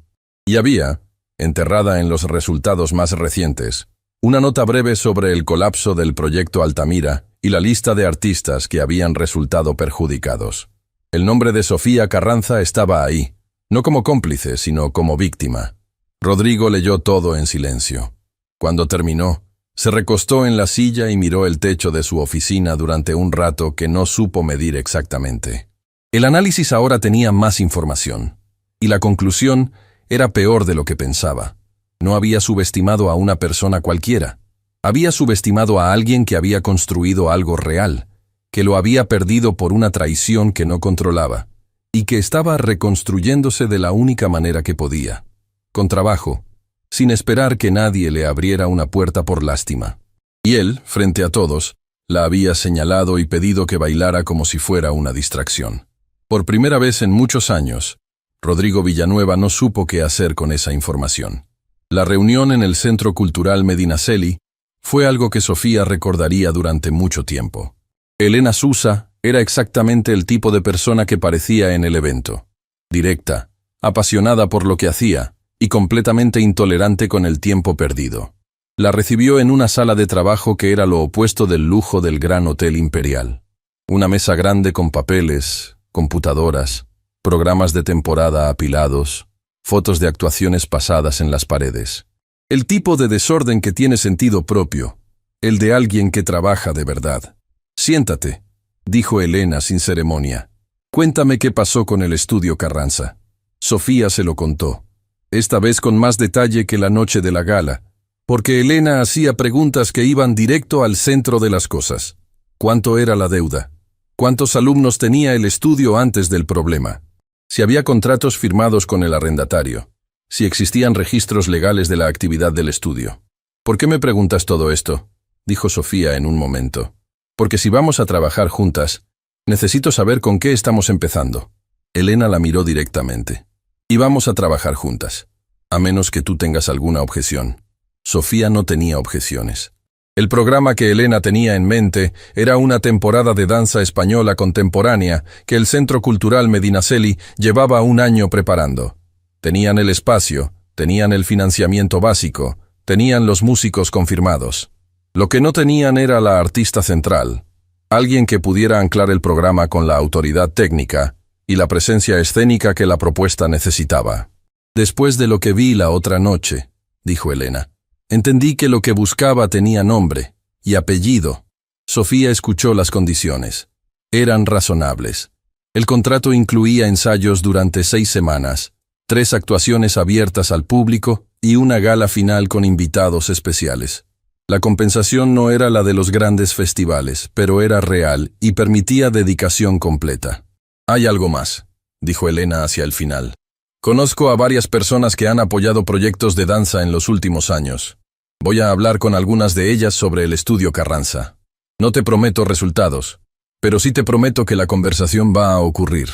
Y había, enterrada en los resultados más recientes, una nota breve sobre el colapso del proyecto Altamira y la lista de artistas que habían resultado perjudicados. El nombre de Sofía Carranza estaba ahí, no como cómplice, sino como víctima. Rodrigo leyó todo en silencio. Cuando terminó, se recostó en la silla y miró el techo de su oficina durante un rato que no supo medir exactamente. El análisis ahora tenía más información, y la conclusión era peor de lo que pensaba. No había subestimado a una persona cualquiera. Había subestimado a alguien que había construido algo real, que lo había perdido por una traición que no controlaba, y que estaba reconstruyéndose de la única manera que podía, con trabajo, sin esperar que nadie le abriera una puerta por lástima. Y él, frente a todos, la había señalado y pedido que bailara como si fuera una distracción. Por primera vez en muchos años, Rodrigo Villanueva no supo qué hacer con esa información. La reunión en el Centro Cultural Medinaceli fue algo que Sofía recordaría durante mucho tiempo. Elena Sousa era exactamente el tipo de persona que parecía en el evento. Directa, apasionada por lo que hacía, y completamente intolerante con el tiempo perdido. La recibió en una sala de trabajo que era lo opuesto del lujo del Gran Hotel Imperial. Una mesa grande con papeles, computadoras, programas de temporada apilados, fotos de actuaciones pasadas en las paredes. El tipo de desorden que tiene sentido propio, el de alguien que trabaja de verdad. «Siéntate», dijo Elena sin ceremonia. «Cuéntame qué pasó con el estudio Carranza». Sofía se lo contó, esta vez con más detalle que la noche de la gala, porque Elena hacía preguntas que iban directo al centro de las cosas. ¿Cuánto era la deuda? ¿Cuántos alumnos tenía el estudio antes del problema? Si había contratos firmados con el arrendatario, si existían registros legales de la actividad del estudio. «¿Por qué me preguntas todo esto?», dijo Sofía en un momento. «Porque si vamos a trabajar juntas, necesito saber con qué estamos empezando». Elena la miró directamente. «Y vamos a trabajar juntas, a menos que tú tengas alguna objeción». Sofía no tenía objeciones. El programa que Elena tenía en mente era una temporada de danza española contemporánea que el Centro Cultural Medinaceli llevaba un año preparando. Tenían el espacio, tenían el financiamiento básico, tenían los músicos confirmados. Lo que no tenían era la artista central, alguien que pudiera anclar el programa con la autoridad técnica y la presencia escénica que la propuesta necesitaba. «Después de lo que vi la otra noche», dijo Elena, «entendí que lo que buscaba tenía nombre y apellido». Sofía escuchó las condiciones. Eran razonables. El contrato incluía ensayos durante 6 semanas, 3 actuaciones abiertas al público y una gala final con invitados especiales. La compensación no era la de los grandes festivales, pero era real y permitía dedicación completa. «Hay algo más», dijo Elena hacia el final. «Conozco a varias personas que han apoyado proyectos de danza en los últimos años. Voy a hablar con algunas de ellas sobre el estudio Carranza. No te prometo resultados, pero sí te prometo que la conversación va a ocurrir».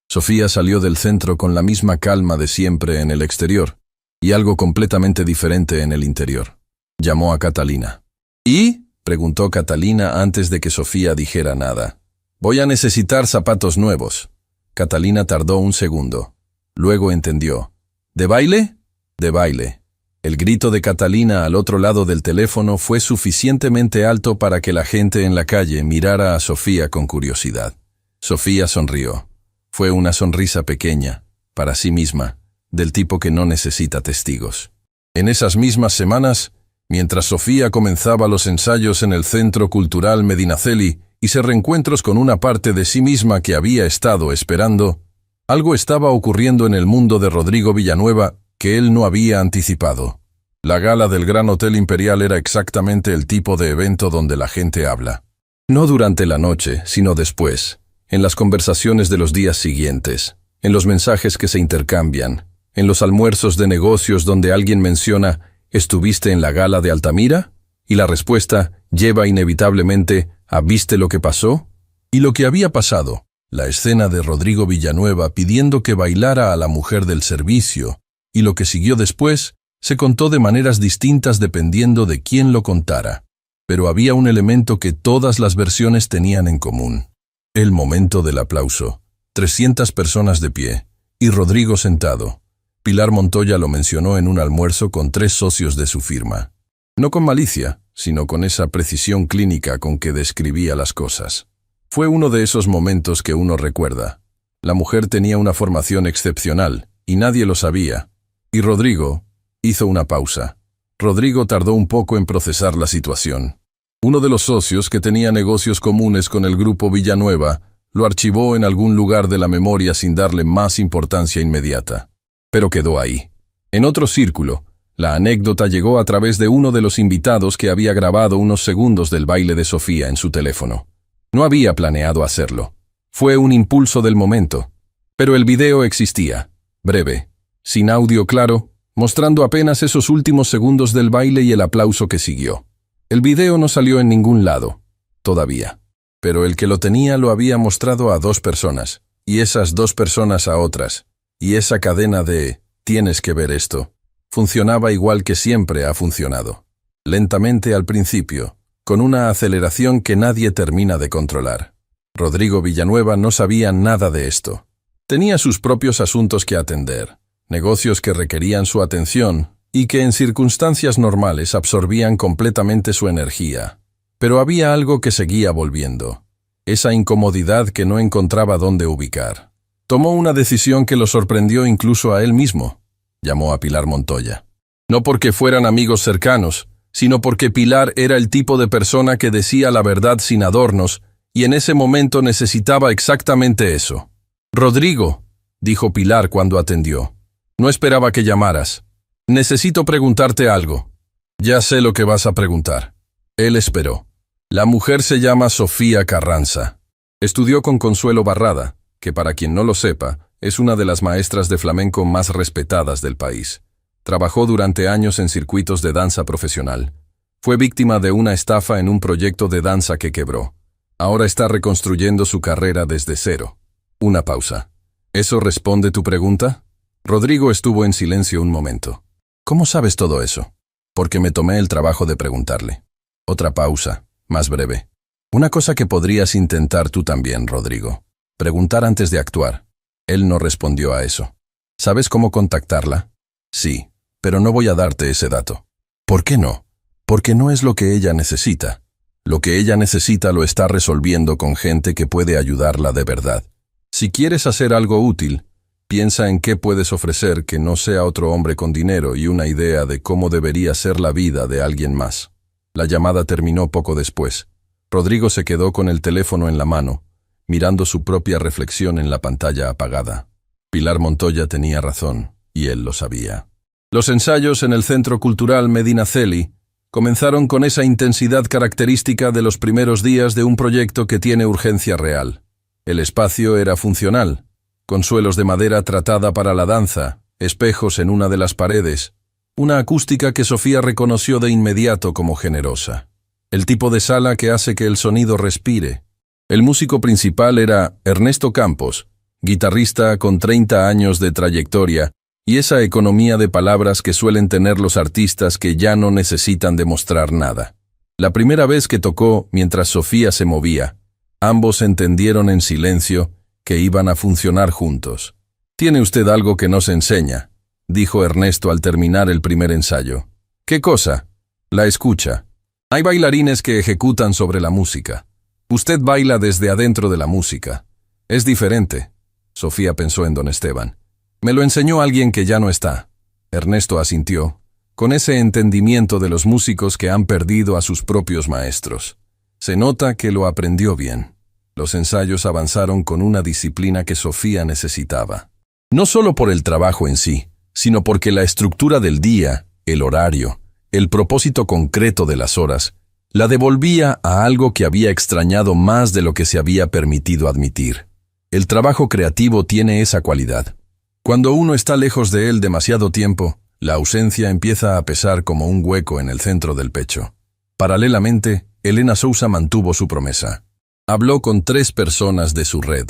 Sofía salió del centro con la misma calma de siempre en el exterior, y algo completamente diferente en el interior. Llamó a Catalina. «¿Y?», preguntó Catalina antes de que Sofía dijera nada. «Voy a necesitar zapatos nuevos». Catalina tardó un segundo. Luego entendió. «¿De baile?». «De baile». El grito de Catalina al otro lado del teléfono fue suficientemente alto para que la gente en la calle mirara a Sofía con curiosidad. Sofía sonrió. Fue una sonrisa pequeña, para sí misma, del tipo que no necesita testigos. En esas mismas semanas, mientras Sofía comenzaba los ensayos en el Centro Cultural Medinaceli y se reencuentros con una parte de sí misma que había estado esperando, algo estaba ocurriendo en el mundo de Rodrigo Villanueva que él no había anticipado. La gala del Gran Hotel Imperial era exactamente el tipo de evento donde la gente habla. No durante la noche, sino después, en las conversaciones de los días siguientes, en los mensajes que se intercambian, en los almuerzos de negocios donde alguien menciona «¿Estuviste en la gala de Altamira?» y la respuesta lleva inevitablemente a «¿Viste lo que pasó?» Y lo que había pasado, la escena de Rodrigo Villanueva pidiendo que bailara a la mujer del servicio, y lo que siguió después, se contó de maneras distintas dependiendo de quién lo contara. Pero había un elemento que todas las versiones tenían en común. El momento del aplauso. 300 personas de pie, y Rodrigo sentado. Pilar Montoya lo mencionó en un almuerzo con 3 socios de su firma. No con malicia, sino con esa precisión clínica con que describía las cosas. Fue uno de esos momentos que uno recuerda. La mujer tenía una formación excepcional, y nadie lo sabía. Y Rodrigo hizo una pausa. Rodrigo tardó un poco en procesar la situación. Uno de los socios que tenía negocios comunes con el grupo Villanueva lo archivó en algún lugar de la memoria sin darle más importancia inmediata. Pero quedó ahí. En otro círculo, la anécdota llegó a través de uno de los invitados que había grabado unos segundos del baile de Sofía en su teléfono. No había planeado hacerlo. Fue un impulso del momento. Pero el video existía, breve, sin audio claro, mostrando apenas esos últimos segundos del baile y el aplauso que siguió. El video no salió en ningún lado, todavía. Pero el que lo tenía lo había mostrado a 2 personas, y esas 2 personas a otras, y esa cadena de «tienes que ver esto» funcionaba igual que siempre ha funcionado. Lentamente al principio, con una aceleración que nadie termina de controlar. Rodrigo Villanueva no sabía nada de esto. Tenía sus propios asuntos que atender, negocios que requerían su atención y que en circunstancias normales absorbían completamente su energía. Pero había algo que seguía volviendo, esa incomodidad que no encontraba dónde ubicar. Tomó una decisión que lo sorprendió incluso a él mismo. Llamó a Pilar Montoya. No porque fueran amigos cercanos, sino porque Pilar era el tipo de persona que decía la verdad sin adornos, y en ese momento necesitaba exactamente eso. «Rodrigo», dijo Pilar cuando atendió. «No esperaba que llamaras. Necesito preguntarte algo». «Ya sé lo que vas a preguntar». Él esperó. La mujer se llama Sofía Carranza. Estudió con Consuelo Barrada, que para quien no lo sepa, es una de las maestras de flamenco más respetadas del país. Trabajó durante años en circuitos de danza profesional. Fue víctima de una estafa en un proyecto de danza que quebró. Ahora está reconstruyendo su carrera desde cero. Una pausa. ¿Eso responde tu pregunta? Rodrigo estuvo en silencio un momento. ¿Cómo sabes todo eso? Porque me tomé el trabajo de preguntarle. Otra pausa, más breve. Una cosa que podrías intentar tú también, Rodrigo. Preguntar antes de actuar. Él no respondió a eso. ¿Sabes cómo contactarla? Sí, pero no voy a darte ese dato. ¿Por qué no? Porque no es lo que ella necesita. Lo que ella necesita lo está resolviendo con gente que puede ayudarla de verdad. Si quieres hacer algo útil, piensa en qué puedes ofrecer que no sea otro hombre con dinero y una idea de cómo debería ser la vida de alguien más. La llamada terminó poco después. Rodrigo se quedó con el teléfono en la mano, mirando su propia reflexión en la pantalla apagada. Pilar Montoya tenía razón, y él lo sabía. Los ensayos en el Centro Cultural Medinaceli comenzaron con esa intensidad característica de los primeros días de un proyecto que tiene urgencia real. El espacio era funcional, con suelos de madera tratada para la danza, espejos en una de las paredes, una acústica que Sofía reconoció de inmediato como generosa. El tipo de sala que hace que el sonido respire. El músico principal era Ernesto Campos, guitarrista con 30 años de trayectoria, y esa economía de palabras que suelen tener los artistas que ya no necesitan demostrar nada. La primera vez que tocó mientras Sofía se movía, ambos entendieron en silencio que iban a funcionar juntos. «Tiene usted algo que no se enseña», dijo Ernesto al terminar el primer ensayo. ¿Qué cosa? La escucha. Hay bailarines que ejecutan sobre la música. Usted baila desde adentro de la música. Es diferente. Sofía pensó en don Esteban. Me lo enseñó alguien que ya no está. Ernesto asintió, con ese entendimiento de los músicos que han perdido a sus propios maestros. Se nota que lo aprendió bien. Los ensayos avanzaron con una disciplina que Sofía necesitaba. No solo por el trabajo en sí, sino porque la estructura del día, el horario, el propósito concreto de las horas, la devolvía a algo que había extrañado más de lo que se había permitido admitir. El trabajo creativo tiene esa cualidad. Cuando uno está lejos de él demasiado tiempo, la ausencia empieza a pesar como un hueco en el centro del pecho. Paralelamente, Elena Sousa mantuvo su promesa. Habló con 3 personas de su red.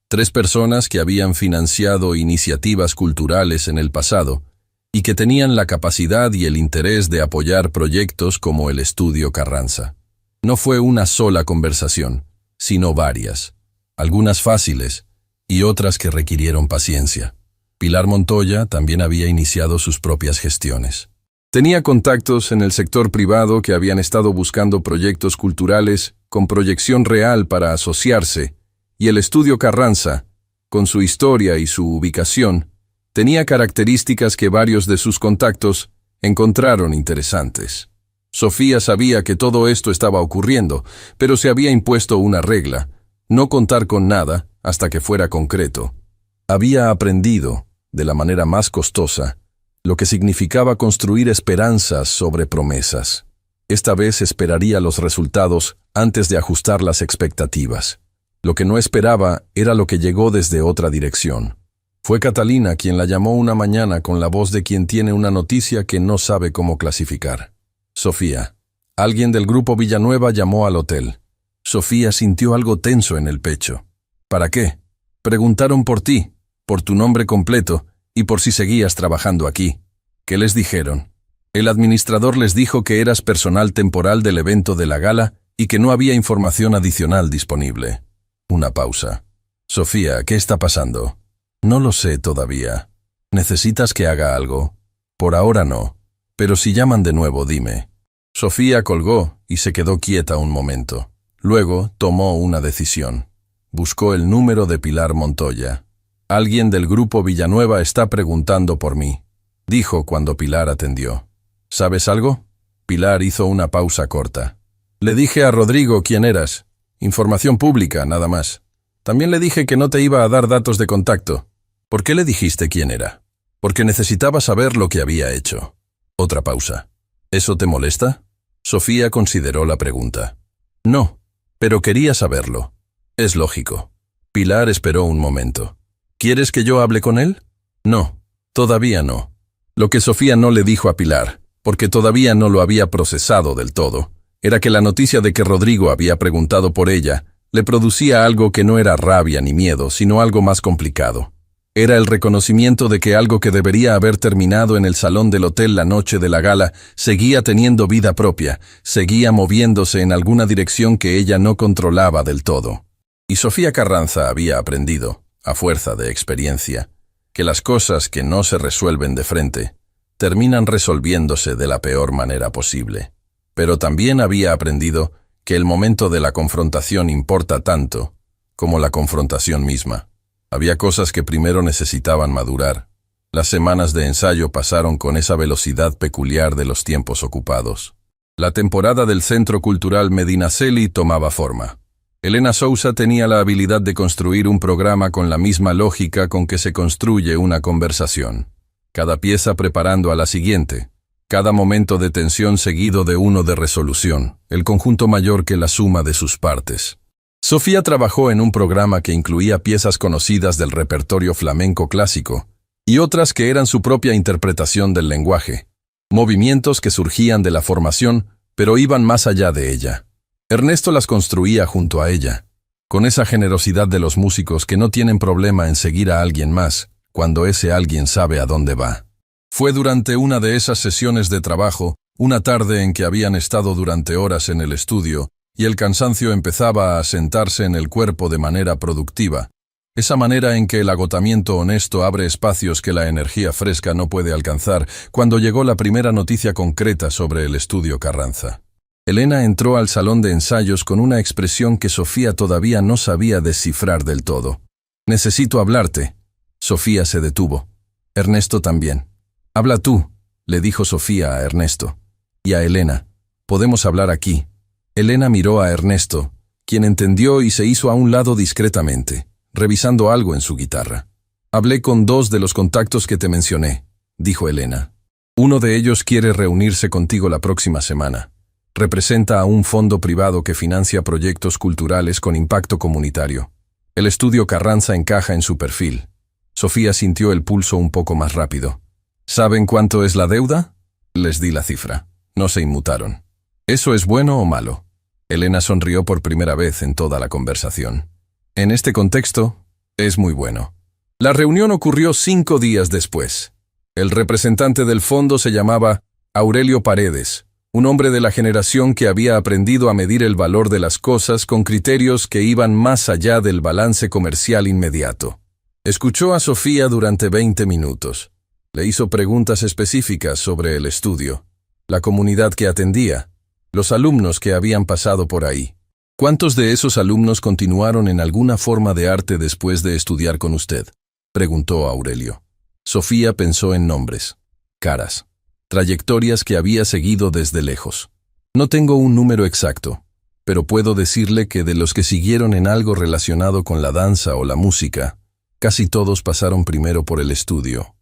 3 personas que habían financiado iniciativas culturales en el pasado y que tenían la capacidad y el interés de apoyar proyectos como el Estudio Carranza. No fue una sola conversación, sino varias. Algunas fáciles y otras que requirieron paciencia. Pilar Montoya también había iniciado sus propias gestiones. Tenía contactos en el sector privado que habían estado buscando proyectos culturales con proyección real para asociarse, y el Estudio Carranza, con su historia y su ubicación, tenía características que varios de sus contactos encontraron interesantes. Sofía sabía que todo esto estaba ocurriendo, pero se había impuesto una regla: no contar con nada hasta que fuera concreto. Había aprendido, de la manera más costosa, lo que significaba construir esperanzas sobre promesas. Esta vez esperaría los resultados antes de ajustar las expectativas. Lo que no esperaba era lo que llegó desde otra dirección. Fue Catalina quien la llamó una mañana con la voz de quien tiene una noticia que no sabe cómo clasificar. Sofía. Alguien del grupo Villanueva llamó al hotel. Sofía sintió algo tenso en el pecho. ¿Para qué? Preguntaron por ti, por tu nombre completo y por si seguías trabajando aquí. ¿Qué les dijeron? El administrador les dijo que eras personal temporal del evento de la gala y que no había información adicional disponible. Una pausa. Sofía, ¿qué está pasando? No lo sé todavía. ¿Necesitas que haga algo? Por ahora no. Pero si llaman de nuevo, dime. Sofía colgó y se quedó quieta un momento. Luego tomó una decisión. Buscó el número de Pilar Montoya. Alguien del grupo Villanueva está preguntando por mí, dijo cuando Pilar atendió. ¿Sabes algo? Pilar hizo una pausa corta. Le dije a Rodrigo quién eras. Información pública, nada más. También le dije que no te iba a dar datos de contacto. ¿Por qué le dijiste quién era? Porque necesitaba saber lo que había hecho. Otra pausa. ¿Eso te molesta? Sofía consideró la pregunta. No, pero quería saberlo. Es lógico. Pilar esperó un momento. ¿Quieres que yo hable con él? No, todavía no. Lo que Sofía no le dijo a Pilar, porque todavía no lo había procesado del todo, era que la noticia de que Rodrigo había preguntado por ella le producía algo que no era rabia ni miedo, sino algo más complicado. Era el reconocimiento de que algo que debería haber terminado en el salón del hotel la noche de la gala seguía teniendo vida propia, seguía moviéndose en alguna dirección que ella no controlaba del todo. Y Sofía Carranza había aprendido, a fuerza de experiencia, que las cosas que no se resuelven de frente terminan resolviéndose de la peor manera posible. Pero también había aprendido que el momento de la confrontación importa tanto como la confrontación misma. Había cosas que primero necesitaban madurar. Las semanas de ensayo pasaron con esa velocidad peculiar de los tiempos ocupados. La temporada del Centro Cultural Medinaceli tomaba forma. Elena Sousa tenía la habilidad de construir un programa con la misma lógica con que se construye una conversación. Cada pieza preparando a la siguiente. Cada momento de tensión seguido de uno de resolución, el conjunto mayor que la suma de sus partes. Sofía trabajó en un programa que incluía piezas conocidas del repertorio flamenco clásico y otras que eran su propia interpretación del lenguaje, movimientos que surgían de la formación, pero iban más allá de ella. Ernesto las construía junto a ella, con esa generosidad de los músicos que no tienen problema en seguir a alguien más, cuando ese alguien sabe a dónde va. Fue durante una de esas sesiones de trabajo, una tarde en que habían estado durante horas en el estudio, y el cansancio empezaba a asentarse en el cuerpo de manera productiva, Esa manera en que el agotamiento honesto abre espacios que la energía fresca no puede alcanzar, cuando llegó la primera noticia concreta sobre el estudio Carranza. Elena entró al salón de ensayos con una expresión que Sofía todavía no sabía descifrar del todo. «Necesito hablarte». Sofía se detuvo. Ernesto también. «Habla tú», le dijo Sofía a Ernesto. Y a Elena. «Podemos hablar aquí». Elena miró a Ernesto, quien entendió y se hizo a un lado discretamente, revisando algo en su guitarra. «Hablé con 2 de los contactos que te mencioné», dijo Elena. «Uno de ellos quiere reunirse contigo la próxima semana. Representa a un fondo privado que financia proyectos culturales con impacto comunitario. El estudio Carranza encaja en su perfil». Sofía sintió el pulso un poco más rápido. «¿Saben cuánto es la deuda?». Les di la cifra. No se inmutaron. «¿Eso es bueno o malo?». Elena sonrió por primera vez en toda la conversación. «En este contexto, es muy bueno». La reunión ocurrió 5 días después. El representante del fondo se llamaba Aurelio Paredes, un hombre de la generación que había aprendido a medir el valor de las cosas con criterios que iban más allá del balance comercial inmediato. Escuchó a Sofía durante 20 minutos. Le hizo preguntas específicas sobre el estudio, la comunidad que atendía, los alumnos que habían pasado por ahí. «¿Cuántos de esos alumnos continuaron en alguna forma de arte después de estudiar con usted?», preguntó Aurelio. Sofía pensó en nombres, caras, trayectorias que había seguido desde lejos. «No tengo un número exacto, pero puedo decirle que de los que siguieron en algo relacionado con la danza o la música, casi todos pasaron primero por el estudio».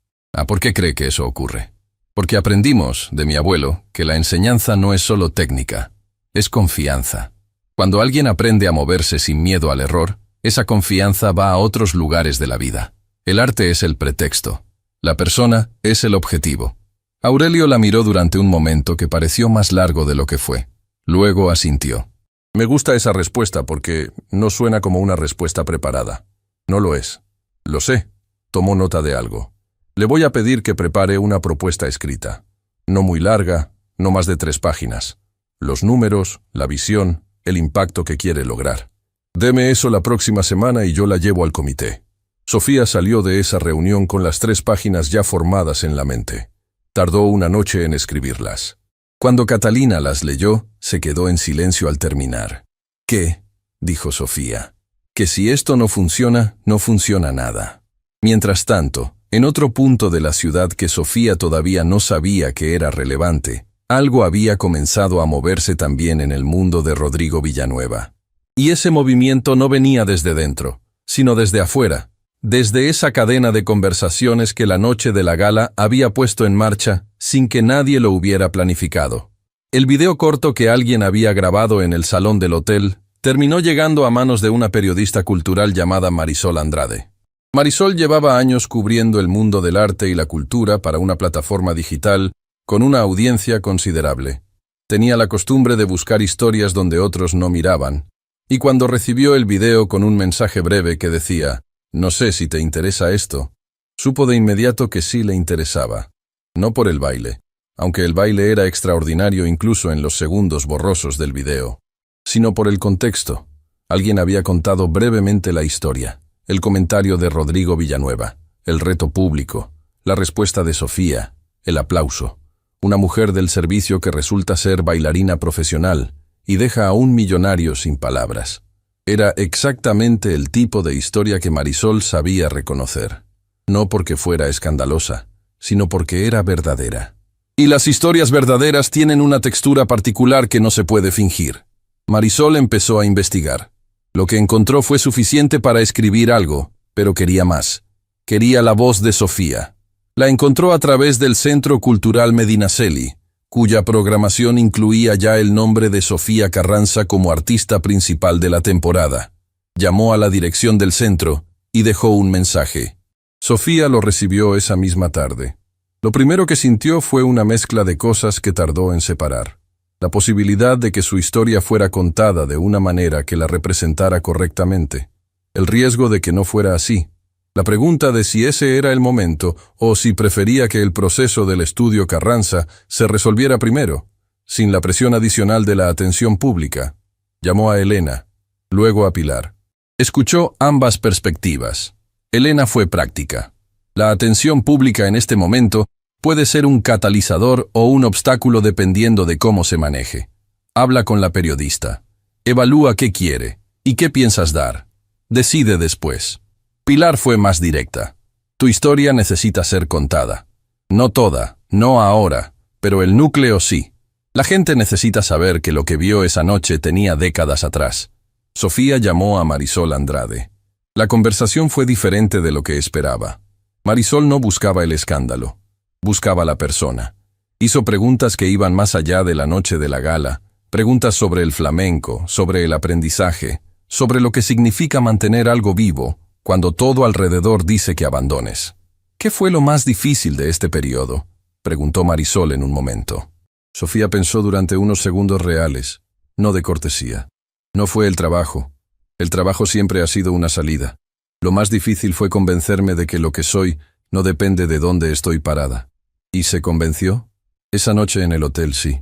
«¿Por qué cree que eso ocurre?». «Porque aprendimos, de mi abuelo, que la enseñanza no es solo técnica, es confianza. Cuando alguien aprende a moverse sin miedo al error, esa confianza va a otros lugares de la vida. El arte es el pretexto. La persona es el objetivo». Aurelio la miró durante un momento que pareció más largo de lo que fue. Luego asintió. «Me gusta esa respuesta porque no suena como una respuesta preparada. No lo es. Lo sé. Tomó nota de algo. Le voy a pedir que prepare una propuesta escrita. No muy larga, no más de 3 páginas. Los números, la visión, el impacto que quiere lograr. Deme eso la próxima semana y yo la llevo al comité». Sofía salió de esa reunión con las 3 páginas ya formadas en la mente. Tardó una noche en escribirlas. Cuando Catalina las leyó, se quedó en silencio al terminar. «¿Qué?», dijo Sofía. «Que si esto no funciona, no funciona nada». Mientras tanto, en otro punto de la ciudad que Sofía todavía no sabía que era relevante, algo había comenzado a moverse también en el mundo de Rodrigo Villanueva. Y ese movimiento no venía desde dentro, sino desde afuera, desde esa cadena de conversaciones que la noche de la gala había puesto en marcha sin que nadie lo hubiera planificado. El video corto que alguien había grabado en el salón del hotel terminó llegando a manos de una periodista cultural llamada Marisol Andrade. Marisol llevaba años cubriendo el mundo del arte y la cultura para una plataforma digital con una audiencia considerable. Tenía la costumbre de buscar historias donde otros no miraban, y cuando recibió el video con un mensaje breve que decía «No sé si te interesa esto», supo de inmediato que sí le interesaba. No por el baile, aunque el baile era extraordinario incluso en los segundos borrosos del video, sino por el contexto. Alguien había contado brevemente la historia, el comentario de Rodrigo Villanueva, el reto público, la respuesta de Sofía, el aplauso. Una mujer del servicio que resulta ser bailarina profesional y deja a un millonario sin palabras. Era exactamente el tipo de historia que Marisol sabía reconocer. No porque fuera escandalosa, sino porque era verdadera. Y las historias verdaderas tienen una textura particular que no se puede fingir. Marisol empezó a investigar. Lo que encontró fue suficiente para escribir algo, pero quería más. Quería la voz de Sofía. La encontró a través del Centro Cultural Medinaceli, cuya programación incluía ya el nombre de Sofía Carranza como artista principal de la temporada. Llamó a la dirección del centro y dejó un mensaje. Sofía lo recibió esa misma tarde. Lo primero que sintió fue una mezcla de cosas que tardó en separar. La posibilidad de que su historia fuera contada de una manera que la representara correctamente. El riesgo de que no fuera así. La pregunta de si ese era el momento o si prefería que el proceso del estudio Carranza se resolviera primero, sin la presión adicional de la atención pública. Llamó a Elena, luego a Pilar. Escuchó ambas perspectivas. Elena fue práctica. La atención pública en este momento puede ser un catalizador o un obstáculo dependiendo de cómo se maneje. Habla con la periodista. Evalúa qué quiere y qué piensas dar. Decide después. Pilar fue más directa. Tu historia necesita ser contada. No toda, no ahora, pero el núcleo sí. La gente necesita saber que lo que vio esa noche tenía décadas atrás. Sofía llamó a Marisol Andrade. La conversación fue diferente de lo que esperaba. Marisol no buscaba el escándalo. Buscaba la persona. Hizo preguntas que iban más allá de la noche de la gala. Preguntas sobre el flamenco, sobre el aprendizaje, sobre lo que significa mantener algo vivo cuando todo alrededor dice que abandones. ¿Qué fue lo más difícil de este periodo?, preguntó Marisol en un momento. Sofía pensó durante unos segundos reales, no de cortesía. No fue el trabajo. El trabajo siempre ha sido una salida. Lo más difícil fue convencerme de que lo que soy no depende de dónde estoy parada. ¿Y se convenció? Esa noche en el hotel sí.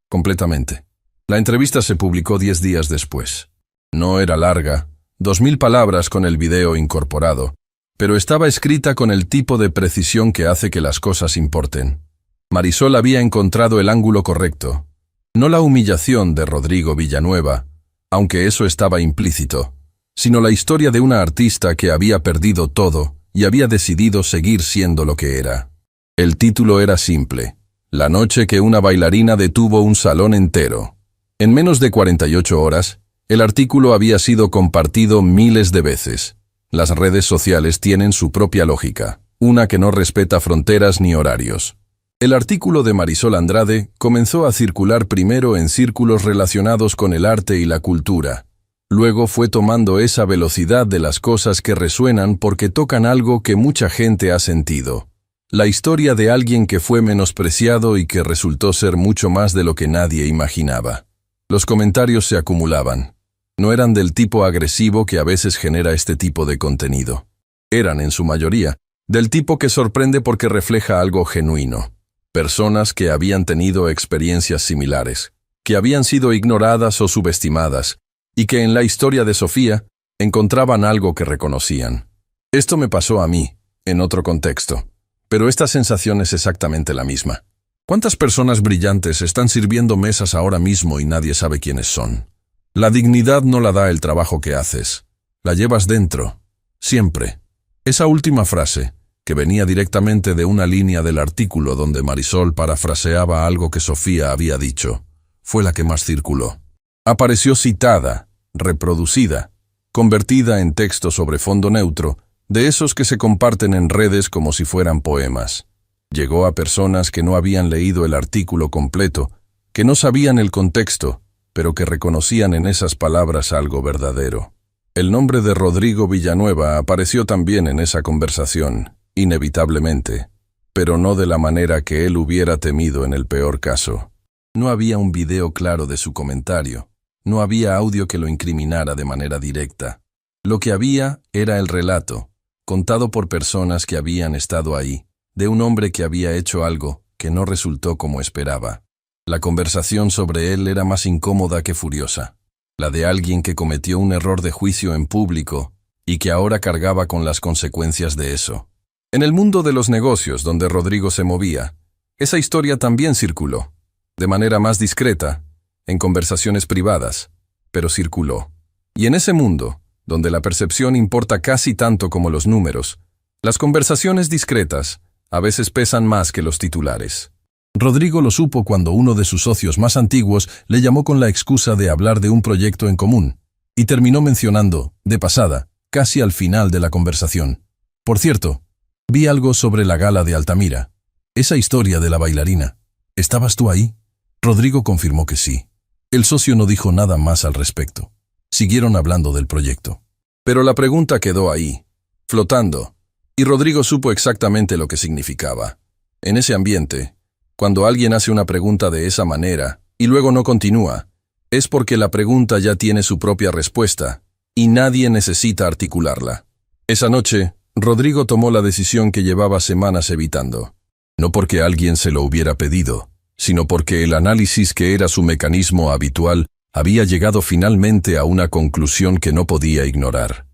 Completamente. La entrevista se publicó 10 días después. No era larga, 2000 palabras con el video incorporado, pero estaba escrita con el tipo de precisión que hace que las cosas importen. Marisol había encontrado el ángulo correcto. No la humillación de Rodrigo Villanueva, aunque eso estaba implícito, sino la historia de una artista que había perdido todo y había decidido seguir siendo lo que era. El título era simple: La noche que una bailarina detuvo un salón entero. En menos de 48 horas, el artículo había sido compartido miles de veces. Las redes sociales tienen su propia lógica, una que no respeta fronteras ni horarios. El artículo de Marisol Andrade comenzó a circular primero en círculos relacionados con el arte y la cultura. Luego fue tomando esa velocidad de las cosas que resuenan porque tocan algo que mucha gente ha sentido. La historia de alguien que fue menospreciado y que resultó ser mucho más de lo que nadie imaginaba. Los comentarios se acumulaban. No eran del tipo agresivo que a veces genera este tipo de contenido. Eran, en su mayoría, del tipo que sorprende porque refleja algo genuino. Personas que habían tenido experiencias similares, que habían sido ignoradas o subestimadas, y que en la historia de Sofía encontraban algo que reconocían. Esto me pasó a mí, en otro contexto, pero esta sensación es exactamente la misma. ¿Cuántas personas brillantes están sirviendo mesas ahora mismo y nadie sabe quiénes son? La dignidad no la da el trabajo que haces, la llevas dentro, siempre. Esa última frase, que venía directamente de una línea del artículo donde Marisol parafraseaba algo que Sofía había dicho, fue la que más circuló. Apareció citada, reproducida, convertida en texto sobre fondo neutro, de esos que se comparten en redes como si fueran poemas. Llegó a personas que no habían leído el artículo completo, que no sabían el contexto, pero que reconocían en esas palabras algo verdadero. El nombre de Rodrigo Villanueva apareció también en esa conversación, inevitablemente, pero no de la manera que él hubiera temido en el peor caso. No había un video claro de su comentario, no había audio que lo incriminara de manera directa. Lo que había era el relato, contado por personas que habían estado ahí, de un hombre que había hecho algo que no resultó como esperaba. La conversación sobre él era más incómoda que furiosa, la de alguien que cometió un error de juicio en público y que ahora cargaba con las consecuencias de eso. En el mundo de los negocios donde Rodrigo se movía, esa historia también circuló, de manera más discreta, en conversaciones privadas, pero circuló. Y en ese mundo, donde la percepción importa casi tanto como los números, las conversaciones discretas a veces pesan más que los titulares. Rodrigo lo supo cuando uno de sus socios más antiguos le llamó con la excusa de hablar de un proyecto en común, y terminó mencionando, de pasada, casi al final de la conversación: por cierto, vi algo sobre la gala de Altamira. Esa historia de la bailarina. ¿Estabas tú ahí? Rodrigo confirmó que sí. El socio no dijo nada más al respecto. Siguieron hablando del proyecto. Pero la pregunta quedó ahí, flotando, y Rodrigo supo exactamente lo que significaba. En ese ambiente, cuando alguien hace una pregunta de esa manera y luego no continúa, es porque la pregunta ya tiene su propia respuesta y nadie necesita articularla. Esa noche, Rodrigo tomó la decisión que llevaba semanas evitando. No porque alguien se lo hubiera pedido, sino porque el análisis que era su mecanismo habitual había llegado finalmente a una conclusión que no podía ignorar.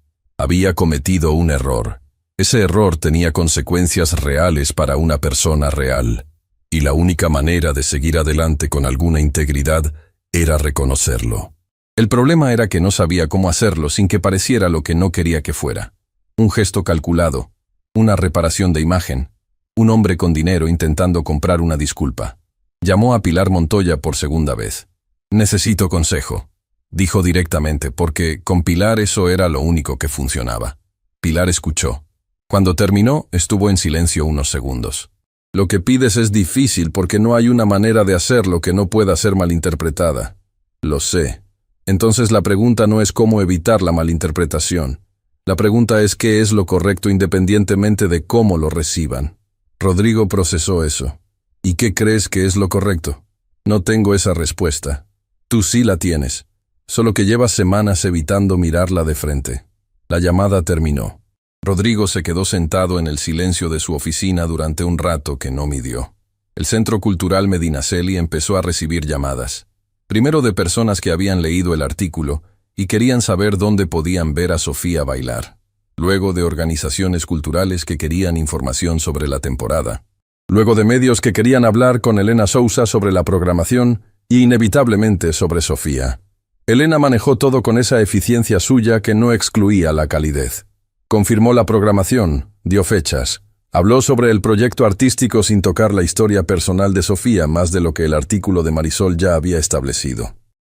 Había cometido un error. Ese error tenía consecuencias reales para una persona real, y la única manera de seguir adelante con alguna integridad era reconocerlo. El problema era que no sabía cómo hacerlo sin que pareciera lo que no quería que fuera. Un gesto calculado, una reparación de imagen, un hombre con dinero intentando comprar una disculpa. Llamó a Pilar Montoya por segunda vez. «Necesito consejo», dijo directamente, porque con Pilar eso era lo único que funcionaba. Pilar escuchó. Cuando terminó, estuvo en silencio unos segundos. «Lo que pides es difícil porque no hay una manera de hacerlo que no pueda ser malinterpretada». «Lo sé. Entonces la pregunta no es cómo evitar la malinterpretación. La pregunta es qué es lo correcto independientemente de cómo lo reciban». Rodrigo procesó eso. «¿Y qué crees que es lo correcto?» «No tengo esa respuesta. Tú sí la tienes. Solo que llevas semanas evitando mirarla de frente». La llamada terminó. Rodrigo se quedó sentado en el silencio de su oficina durante un rato que no midió. El Centro Cultural Medinaceli empezó a recibir llamadas. Primero de personas que habían leído el artículo y querían saber dónde podían ver a Sofía bailar. Luego de organizaciones culturales que querían información sobre la temporada. Luego de medios que querían hablar con Elena Sousa sobre la programación y inevitablemente sobre Sofía. Elena manejó todo con esa eficiencia suya que no excluía la calidez. Confirmó la programación, dio fechas, habló sobre el proyecto artístico sin tocar la historia personal de Sofía más de lo que el artículo de Marisol ya había establecido.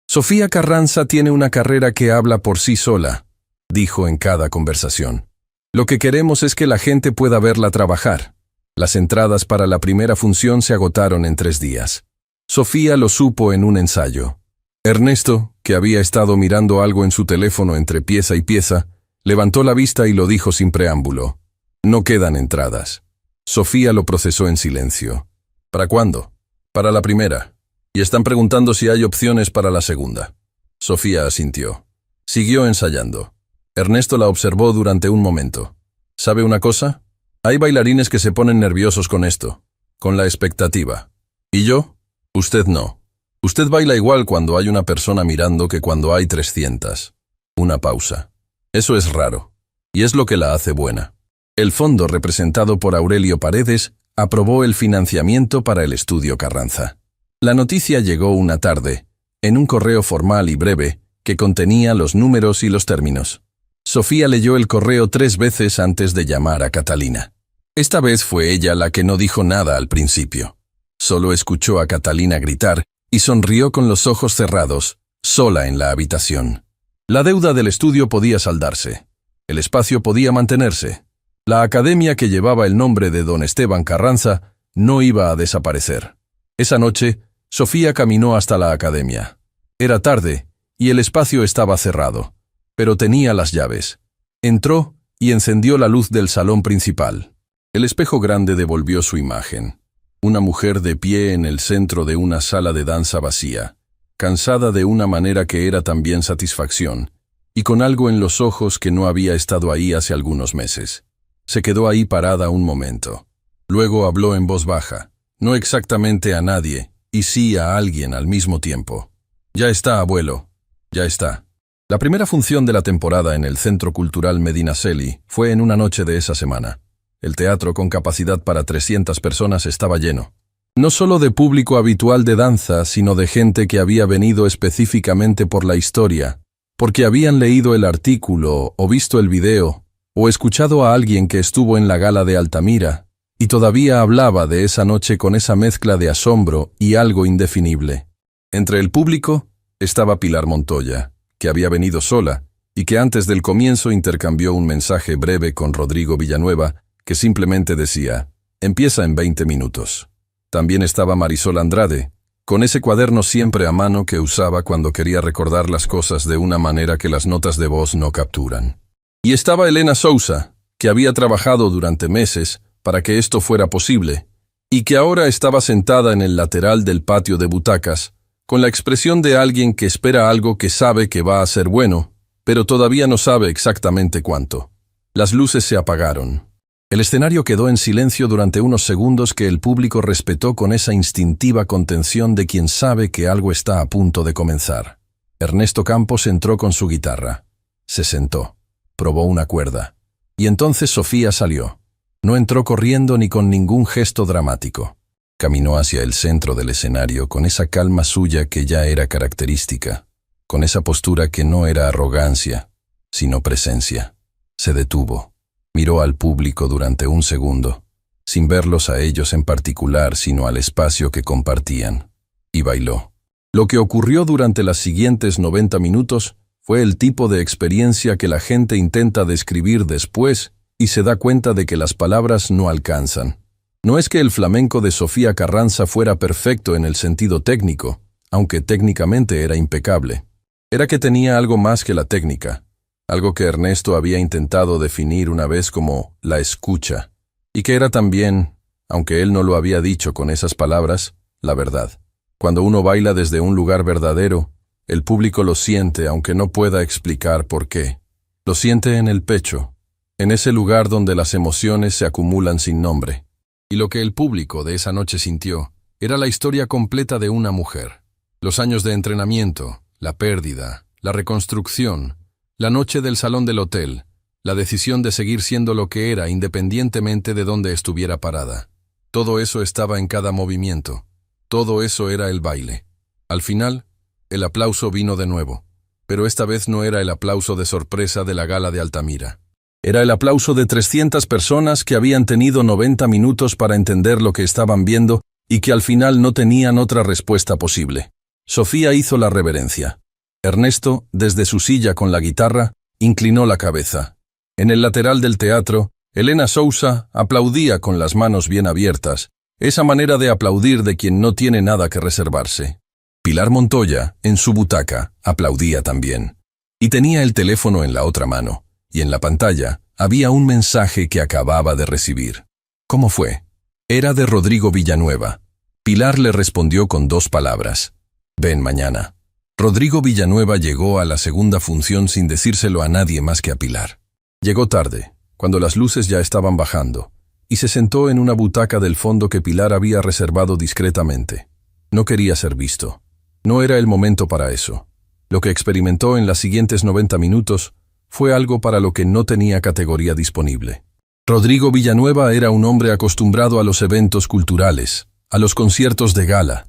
«Sofía Carranza tiene una carrera que habla por sí sola», dijo en cada conversación. «Lo que queremos es que la gente pueda verla trabajar. Las entradas para la primera función se agotaron en 3 días. Sofía lo supo en un ensayo. Ernesto, que había estado mirando algo en su teléfono entre pieza y pieza, levantó la vista y lo dijo sin preámbulo. No quedan entradas. Sofía lo procesó en silencio. ¿Para cuándo? Para la primera. Y están preguntando si hay opciones para la segunda. Sofía asintió. Siguió ensayando. Ernesto la observó durante un momento. ¿Sabe una cosa? Hay bailarines que se ponen nerviosos con esto, con la expectativa. ¿Y yo? Usted no. Usted baila igual cuando hay una persona mirando que cuando hay 300. Una pausa. Eso es raro, y es lo que la hace buena. El fondo, representado por Aurelio Paredes, aprobó el financiamiento para el estudio Carranza. La noticia llegó una tarde, en un correo formal y breve, que contenía los números y los términos. Sofía leyó el correo 3 veces antes de llamar a Catalina. Esta vez fue ella la que no dijo nada al principio. Solo escuchó a Catalina gritar y sonrió con los ojos cerrados, sola en la habitación. La deuda del estudio podía saldarse. El espacio podía mantenerse. La academia que llevaba el nombre de don Esteban Carranza no iba a desaparecer. Esa noche, Sofía caminó hasta la academia. Era tarde y el espacio estaba cerrado, pero tenía las llaves. Entró y encendió la luz del salón principal. El espejo grande devolvió su imagen. Una mujer de pie en el centro de una sala de danza vacía, cansada de una manera que era también satisfacción, y con algo en los ojos que no había estado ahí hace algunos meses. Se quedó ahí parada un momento. Luego habló en voz baja, no exactamente a nadie, y sí a alguien al mismo tiempo. «Ya está, abuelo, ya está». La primera función de la temporada en el Centro Cultural Medinaceli fue en una noche de esa semana. El teatro, con capacidad para 300 personas, estaba lleno. No solo de público habitual de danza, sino de gente que había venido específicamente por la historia, porque habían leído el artículo, o visto el video, o escuchado a alguien que estuvo en la gala de Altamira, y todavía hablaba de esa noche con esa mezcla de asombro y algo indefinible. Entre el público estaba Pilar Montoya, que había venido sola, y que antes del comienzo intercambió un mensaje breve con Rodrigo Villanueva, que simplemente decía, «Empieza en 20 minutos». También estaba Marisol Andrade, con ese cuaderno siempre a mano que usaba cuando quería recordar las cosas de una manera que las notas de voz no capturan. Y estaba Elena Sousa, que había trabajado durante meses para que esto fuera posible, y que ahora estaba sentada en el lateral del patio de butacas, con la expresión de alguien que espera algo que sabe que va a ser bueno, pero todavía no sabe exactamente cuánto. Las luces se apagaron. El escenario quedó en silencio durante unos segundos que el público respetó con esa instintiva contención de quien sabe que algo está a punto de comenzar. Ernesto Campos entró con su guitarra. Se sentó. probó una cuerda. Y entonces Sofía salió. No entró corriendo ni con ningún gesto dramático. Caminó hacia el centro del escenario con esa calma suya que ya era característica, con esa postura que no era arrogancia, sino presencia. Se detuvo. Miró al público durante un segundo, sin verlos a ellos en particular, sino al espacio que compartían, y bailó. Lo que ocurrió durante las siguientes 90 minutos fue el tipo de experiencia que la gente intenta describir después y se da cuenta de que las palabras no alcanzan. No es que el flamenco de Sofía Carranza fuera perfecto en el sentido técnico, aunque técnicamente era impecable. Era que tenía algo más que la técnica, algo que Ernesto había intentado definir una vez como la escucha, y que era también, aunque él no lo había dicho con esas palabras, la verdad. Cuando uno baila desde un lugar verdadero, el público lo siente aunque no pueda explicar por qué. Lo siente en el pecho, en ese lugar donde las emociones se acumulan sin nombre. Y lo que el público de esa noche sintió era la historia completa de una mujer. Los años de entrenamiento, la pérdida, la reconstrucción, la noche del salón del hotel, la decisión de seguir siendo lo que era independientemente de dónde estuviera parada. Todo eso estaba en cada movimiento. Todo eso era el baile. Al final, el aplauso vino de nuevo, pero esta vez no era el aplauso de sorpresa de la gala de Altamira. Era el aplauso de 300 personas que habían tenido 90 minutos para entender lo que estaban viendo y que al final no tenían otra respuesta posible. Sofía hizo la reverencia. Ernesto, desde su silla con la guitarra, inclinó la cabeza. En el lateral del teatro, Elena Sousa aplaudía con las manos bien abiertas, esa manera de aplaudir de quien no tiene nada que reservarse. Pilar Montoya, en su butaca, aplaudía también. Y tenía el teléfono en la otra mano, y en la pantalla había un mensaje que acababa de recibir. ¿Cómo fue? Era de Rodrigo Villanueva. Pilar le respondió con 2 palabras. Ven mañana. Rodrigo Villanueva llegó a la segunda función sin decírselo a nadie más que a Pilar. Llegó tarde, cuando las luces ya estaban bajando, y se sentó en una butaca del fondo que Pilar había reservado discretamente. No quería ser visto. No era el momento para eso. Lo que experimentó en las siguientes 90 minutos fue algo para lo que no tenía categoría disponible. Rodrigo Villanueva era un hombre acostumbrado a los eventos culturales, a los conciertos de gala,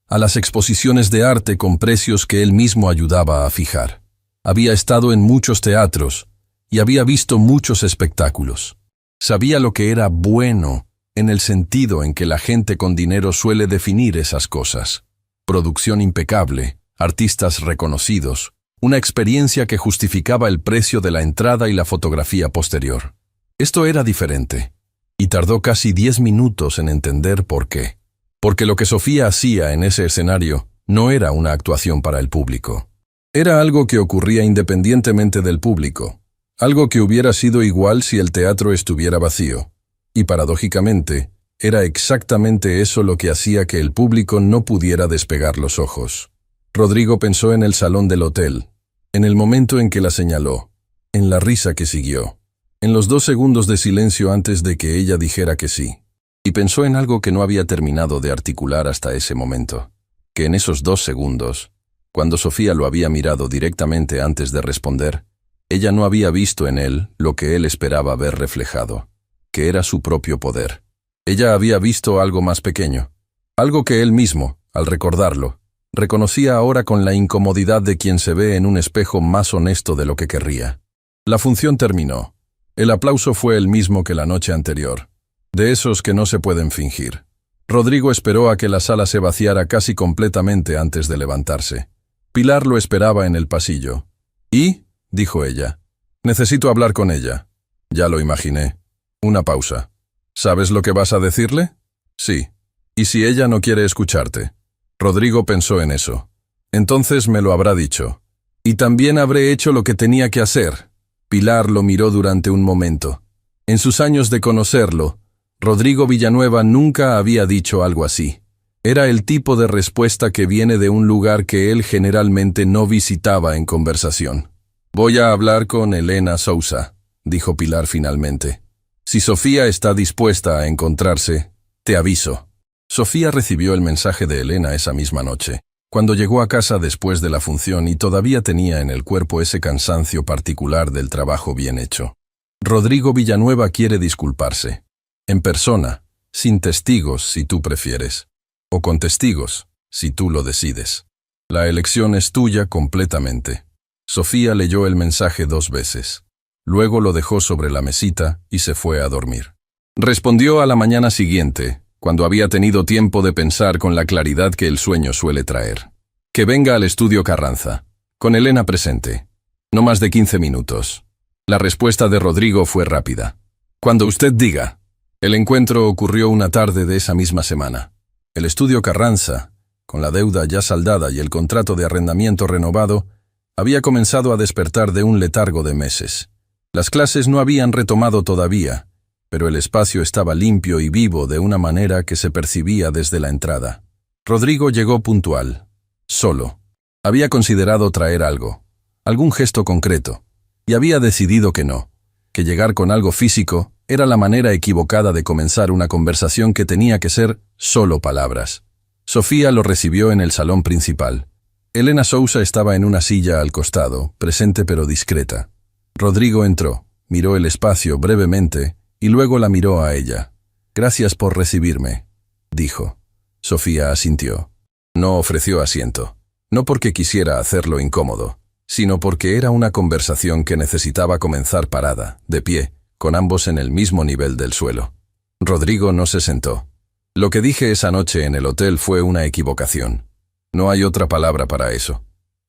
a las exposiciones de arte con precios que él mismo ayudaba a fijar. Había estado en muchos teatros y había visto muchos espectáculos. Sabía lo que era bueno en el sentido en que la gente con dinero suele definir esas cosas. Producción impecable, artistas reconocidos, una experiencia que justificaba el precio de la entrada y la fotografía posterior. Esto era diferente, y tardó casi 10 minutos en entender por qué. Porque lo que Sofía hacía en ese escenario no era una actuación para el público. Era algo que ocurría independientemente del público, algo que hubiera sido igual si el teatro estuviera vacío. Y paradójicamente, era exactamente eso lo que hacía que el público no pudiera despegar los ojos. Rodrigo pensó en el salón del hotel, en el momento en que la señaló, en la risa que siguió, en los 2 segundos de silencio antes de que ella dijera que sí. Y pensó en algo que no había terminado de articular hasta ese momento, que en esos 2 segundos, cuando Sofía lo había mirado directamente antes de responder, ella no había visto en él lo que él esperaba ver reflejado, que era su propio poder. Ella había visto algo más pequeño, algo que él mismo, al recordarlo, reconocía ahora con la incomodidad de quien se ve en un espejo más honesto de lo que querría. La función terminó. El aplauso fue el mismo que la noche anterior. De esos que no se pueden fingir. Rodrigo esperó a que la sala se vaciara casi completamente antes de levantarse. Pilar lo esperaba en el pasillo. «¿Y?» dijo ella. «Necesito hablar con ella». «Ya lo imaginé». Una pausa. «¿Sabes lo que vas a decirle?» «Sí». «¿Y si ella no quiere escucharte?» Rodrigo pensó en eso. «Entonces me lo habrá dicho. Y también habré hecho lo que tenía que hacer». Pilar lo miró durante un momento. En sus años de conocerlo, Rodrigo Villanueva nunca había dicho algo así. Era el tipo de respuesta que viene de un lugar que él generalmente no visitaba en conversación. «Voy a hablar con Elena Sousa», dijo Pilar finalmente. «Si Sofía está dispuesta a encontrarse, te aviso». Sofía recibió el mensaje de Elena esa misma noche. Cuando llegó a casa después de la función y todavía tenía en el cuerpo ese cansancio particular del trabajo bien hecho. Rodrigo Villanueva quiere disculparse. En persona, sin testigos si tú prefieres. O con testigos, si tú lo decides. La elección es tuya completamente. Sofía leyó el mensaje 2 veces. Luego lo dejó sobre la mesita y se fue a dormir. Respondió a la mañana siguiente, cuando había tenido tiempo de pensar con la claridad que el sueño suele traer. Que venga al estudio Carranza, con Elena presente. No más de 15 minutos. La respuesta de Rodrigo fue rápida. Cuando usted diga. El encuentro ocurrió una tarde de esa misma semana. El estudio Carranza, con la deuda ya saldada y el contrato de arrendamiento renovado, había comenzado a despertar de un letargo de meses. Las clases no habían retomado todavía, pero el espacio estaba limpio y vivo de una manera que se percibía desde la entrada. Rodrigo llegó puntual, solo. Había considerado traer algo, algún gesto concreto, y había decidido que no, que llegar con algo físico era la manera equivocada de comenzar una conversación que tenía que ser solo palabras. Sofía lo recibió en el salón principal. Elena Sousa estaba en una silla al costado, presente pero discreta. Rodrigo entró, miró el espacio brevemente y luego la miró a ella. «Gracias por recibirme», dijo. Sofía asintió. No ofreció asiento, no porque quisiera hacerlo incómodo, sino porque era una conversación que necesitaba comenzar parada, de pie, con ambos en el mismo nivel del suelo. Rodrigo no se sentó. Lo que dije esa noche en el hotel fue una equivocación. No hay otra palabra para eso.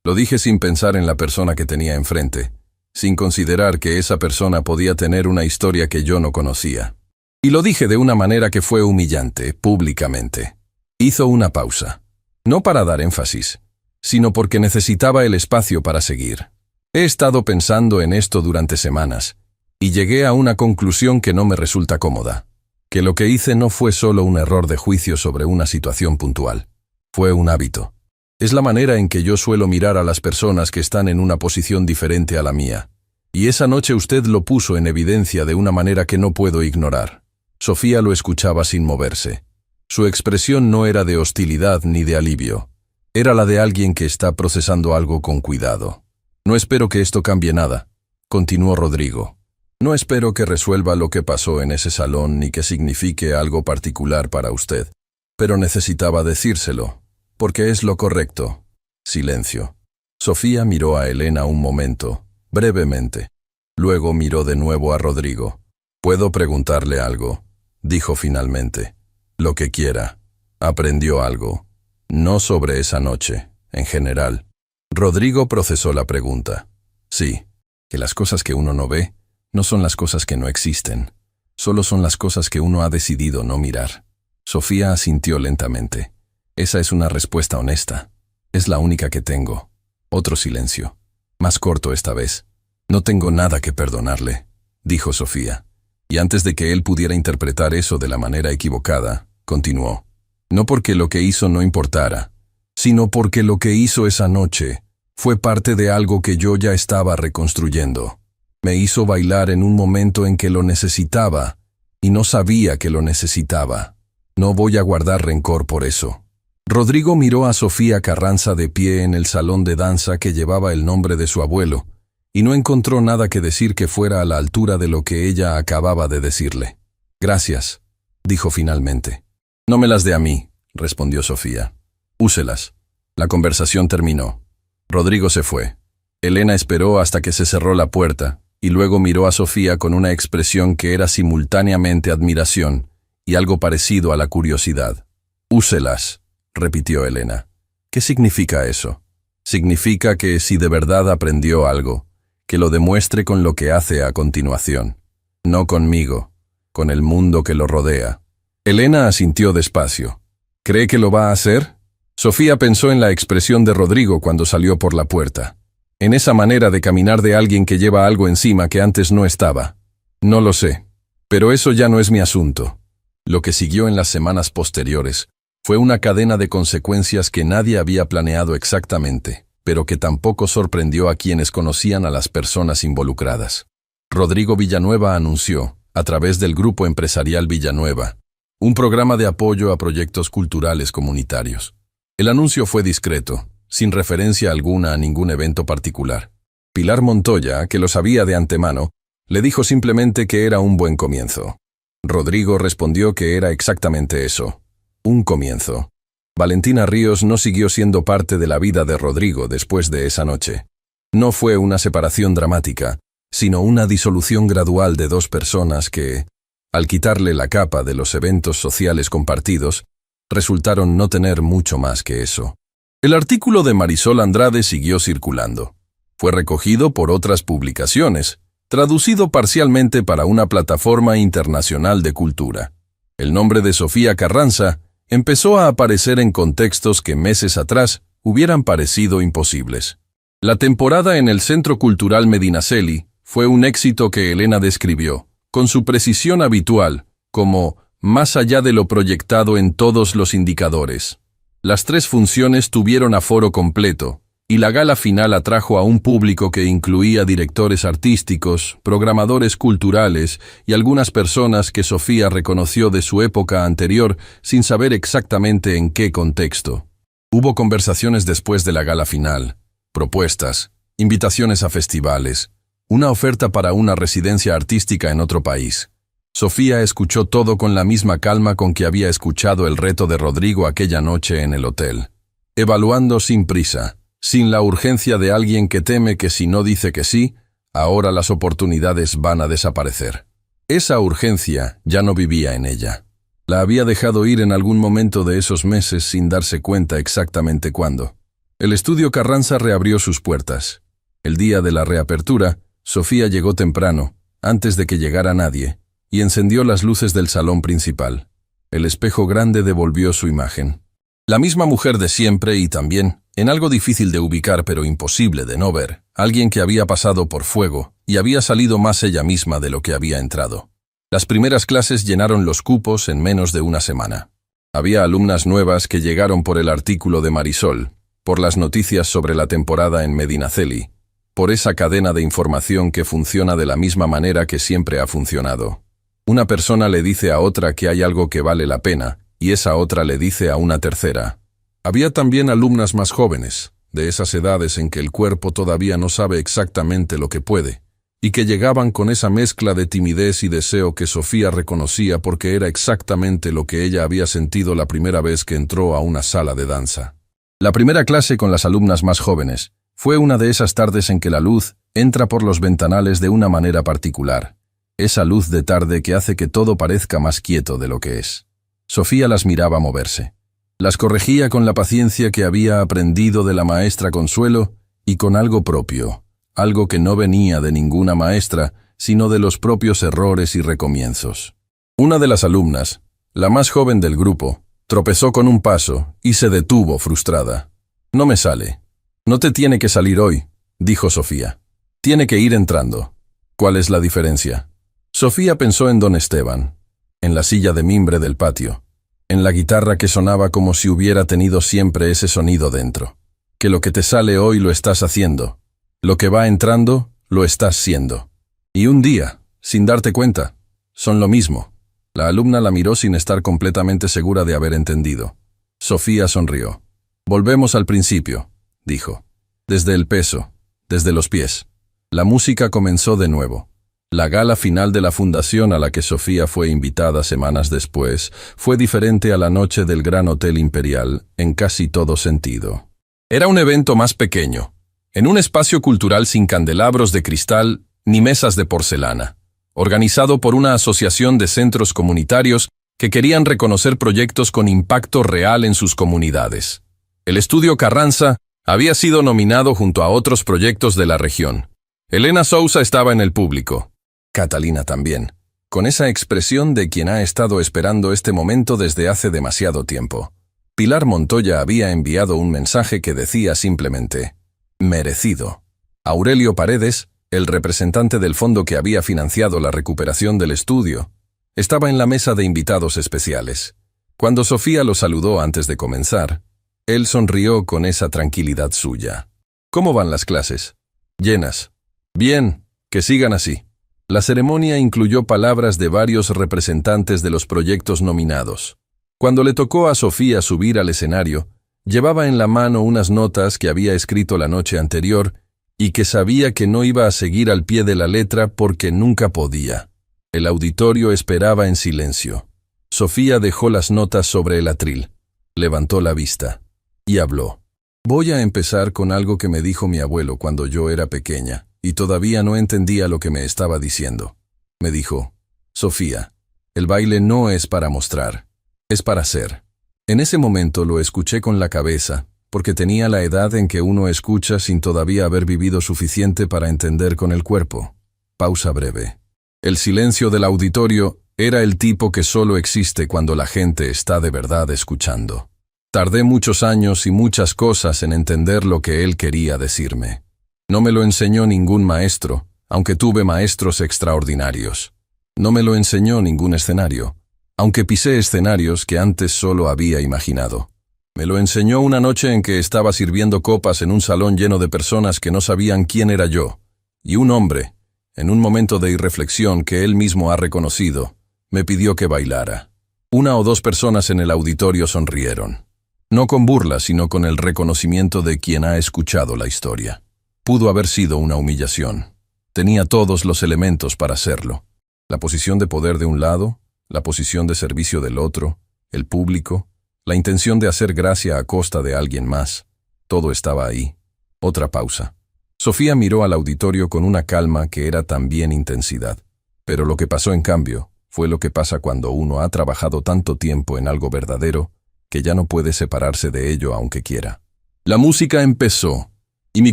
Lo dije sin pensar en la persona que tenía enfrente, sin considerar que esa persona podía tener una historia que yo no conocía. Y lo dije de una manera que fue humillante, públicamente. Hizo una pausa. No para dar énfasis, sino porque necesitaba el espacio para seguir. He estado pensando en esto durante semanas, y llegué a una conclusión que no me resulta cómoda. Que lo que hice no fue solo un error de juicio sobre una situación puntual. Fue un hábito. Es la manera en que yo suelo mirar a las personas que están en una posición diferente a la mía. Y esa noche usted lo puso en evidencia de una manera que no puedo ignorar. Sofía lo escuchaba sin moverse. Su expresión no era de hostilidad ni de alivio. Era la de alguien que está procesando algo con cuidado. No espero que esto cambie nada, continuó Rodrigo. No espero que resuelva lo que pasó en ese salón ni que signifique algo particular para usted. Pero necesitaba decírselo, porque es lo correcto. Silencio. Sofía miró a Elena un momento, brevemente. Luego miró de nuevo a Rodrigo. «¿Puedo preguntarle algo?», dijo finalmente. «Lo que quiera. ¿Aprendió algo? No sobre esa noche, en general». Rodrigo procesó la pregunta. «Sí, que las cosas que uno no ve no son las cosas que no existen. Solo son las cosas que uno ha decidido no mirar». Sofía asintió lentamente. «Esa es una respuesta honesta. Es la única que tengo». Otro silencio. Más corto esta vez. «No tengo nada que perdonarle», dijo Sofía. Y antes de que él pudiera interpretar eso de la manera equivocada, continuó. «No porque lo que hizo no importara, sino porque lo que hizo esa noche fue parte de algo que yo ya estaba reconstruyendo. Me hizo bailar en un momento en que lo necesitaba y no sabía que lo necesitaba. No voy a guardar rencor por eso». Rodrigo miró a Sofía Carranza de pie en el salón de danza que llevaba el nombre de su abuelo, y no encontró nada que decir que fuera a la altura de lo que ella acababa de decirle. «Gracias», dijo finalmente. «No me las dé a mí», respondió Sofía. «Úselas». La conversación terminó. Rodrigo se fue. Elena esperó hasta que se cerró la puerta, y luego miró a Sofía con una expresión que era simultáneamente admiración y algo parecido a la curiosidad. «Úselas», repitió Elena. «¿Qué significa eso?» «Significa que si de verdad aprendió algo, que lo demuestre con lo que hace a continuación. No conmigo, con el mundo que lo rodea». Elena asintió despacio. «¿Cree que lo va a hacer?» Sofía pensó en la expresión de Rodrigo cuando salió por la puerta. En esa manera de caminar de alguien que lleva algo encima que antes no estaba. «No lo sé. Pero eso ya no es mi asunto». Lo que siguió en las semanas posteriores fue una cadena de consecuencias que nadie había planeado exactamente, pero que tampoco sorprendió a quienes conocían a las personas involucradas. Rodrigo Villanueva anunció, a través del Grupo Empresarial Villanueva, un programa de apoyo a proyectos culturales comunitarios. El anuncio fue discreto, sin referencia alguna a ningún evento particular. Pilar Montoya, que lo sabía de antemano, le dijo simplemente que era un buen comienzo. Rodrigo respondió que era exactamente eso, un comienzo. Valentina Ríos no siguió siendo parte de la vida de Rodrigo después de esa noche. No fue una separación dramática, sino una disolución gradual de dos personas que, al quitarle la capa de los eventos sociales compartidos, resultaron no tener mucho más que eso. El artículo de Marisol Andrade siguió circulando. Fue recogido por otras publicaciones, traducido parcialmente para una plataforma internacional de cultura. El nombre de Sofía Carranza empezó a aparecer en contextos que meses atrás hubieran parecido imposibles. La temporada en el Centro Cultural Medinaceli fue un éxito que Elena describió, con su precisión habitual, como más allá de lo proyectado en todos los indicadores. Las 3 funciones tuvieron aforo completo, y la gala final atrajo a un público que incluía directores artísticos, programadores culturales y algunas personas que Sofía reconoció de su época anterior sin saber exactamente en qué contexto. Hubo conversaciones después de la gala final, propuestas, invitaciones a festivales, una oferta para una residencia artística en otro país. Sofía escuchó todo con la misma calma con que había escuchado el reto de Rodrigo aquella noche en el hotel, evaluando sin prisa, sin la urgencia de alguien que teme que si no dice que sí, ahora las oportunidades van a desaparecer. Esa urgencia ya no vivía en ella. La había dejado ir en algún momento de esos meses sin darse cuenta exactamente cuándo. El estudio Carranza reabrió sus puertas. El día de la reapertura, Sofía llegó temprano, antes de que llegara nadie, y encendió las luces del salón principal. El espejo grande devolvió su imagen. La misma mujer de siempre y también, en algo difícil de ubicar pero imposible de no ver, alguien que había pasado por fuego y había salido más ella misma de lo que había entrado. Las primeras clases llenaron los cupos en menos de una semana. Había alumnas nuevas que llegaron por el artículo de Marisol, por las noticias sobre la temporada en Medinaceli, por esa cadena de información que funciona de la misma manera que siempre ha funcionado. Una persona le dice a otra que hay algo que vale la pena, y esa otra le dice a una tercera. Había también alumnas más jóvenes, de esas edades en que el cuerpo todavía no sabe exactamente lo que puede, y que llegaban con esa mezcla de timidez y deseo que Sofía reconocía porque era exactamente lo que ella había sentido la primera vez que entró a una sala de danza. La primera clase con las alumnas más jóvenes fue una de esas tardes en que la luz entra por los ventanales de una manera particular, esa luz de tarde que hace que todo parezca más quieto de lo que es. Sofía las miraba moverse. Las corregía con la paciencia que había aprendido de la maestra Consuelo y con algo propio, algo que no venía de ninguna maestra, sino de los propios errores y recomienzos. Una de las alumnas, la más joven del grupo, tropezó con un paso y se detuvo frustrada. «No me sale». «No te tiene que salir hoy», dijo Sofía. «Tiene que ir entrando». «¿Cuál es la diferencia?» Sofía pensó en don Esteban, en la silla de mimbre del patio, en la guitarra que sonaba como si hubiera tenido siempre ese sonido dentro. Que lo que te sale hoy lo estás haciendo. Lo que va entrando, lo estás siendo. Y un día, sin darte cuenta, son lo mismo. La alumna la miró sin estar completamente segura de haber entendido. Sofía sonrió. «Volvemos al principio», dijo. «Desde el peso, desde los pies». La música comenzó de nuevo. La gala final de la fundación a la que Sofía fue invitada semanas después fue diferente a la noche del Gran Hotel Imperial en casi todo sentido. Era un evento más pequeño, en un espacio cultural sin candelabros de cristal ni mesas de porcelana, organizado por una asociación de centros comunitarios que querían reconocer proyectos con impacto real en sus comunidades. El estudio Carranza había sido nominado junto a otros proyectos de la región. Elena Sousa estaba en el público. Catalina también, con esa expresión de quien ha estado esperando este momento desde hace demasiado tiempo. Pilar Montoya había enviado un mensaje que decía simplemente, «merecido». Aurelio Paredes, el representante del fondo que había financiado la recuperación del estudio, estaba en la mesa de invitados especiales. Cuando Sofía lo saludó antes de comenzar, él sonrió con esa tranquilidad suya. «¿Cómo van las clases?» «Llenas». «Bien, que sigan así». La ceremonia incluyó palabras de varios representantes de los proyectos nominados. Cuando le tocó a Sofía subir al escenario, Llevaba en la mano unas notas que había escrito la noche anterior y que sabía que no iba a seguir al pie de la letra porque nunca podía. El auditorio esperaba en silencio. Sofía dejó las notas sobre el atril, levantó la vista y habló. Voy a empezar con algo que me dijo mi abuelo cuando yo era pequeña y todavía no entendía lo que me estaba diciendo. Me dijo, Sofía, el baile no es para mostrar, es para ser. En ese momento lo escuché con la cabeza, porque tenía la edad en que uno escucha sin todavía haber vivido suficiente para entender con el cuerpo. Pausa breve. El silencio del auditorio era el tipo que solo existe cuando la gente está de verdad escuchando. Tardé muchos años y muchas cosas en entender lo que él quería decirme. No me lo enseñó ningún maestro, aunque tuve maestros extraordinarios. No me lo enseñó ningún escenario, aunque pisé escenarios que antes solo había imaginado. Me lo enseñó una noche en que estaba sirviendo copas en un salón lleno de personas que no sabían quién era yo, y un hombre, en un momento de irreflexión que él mismo ha reconocido, me pidió que bailara. 1 o 2 personas en el auditorio sonrieron. No con burla, sino con el reconocimiento de quien ha escuchado la historia. Pudo haber sido una humillación. Tenía todos los elementos para hacerlo. La posición de poder de un lado, la posición de servicio del otro, el público, la intención de hacer gracia a costa de alguien más. Todo estaba ahí. Otra pausa. Sofía miró al auditorio con una calma que era también intensidad. Pero lo que pasó en cambio fue lo que pasa cuando uno ha trabajado tanto tiempo en algo verdadero que ya no puede separarse de ello aunque quiera. La música empezó, y mi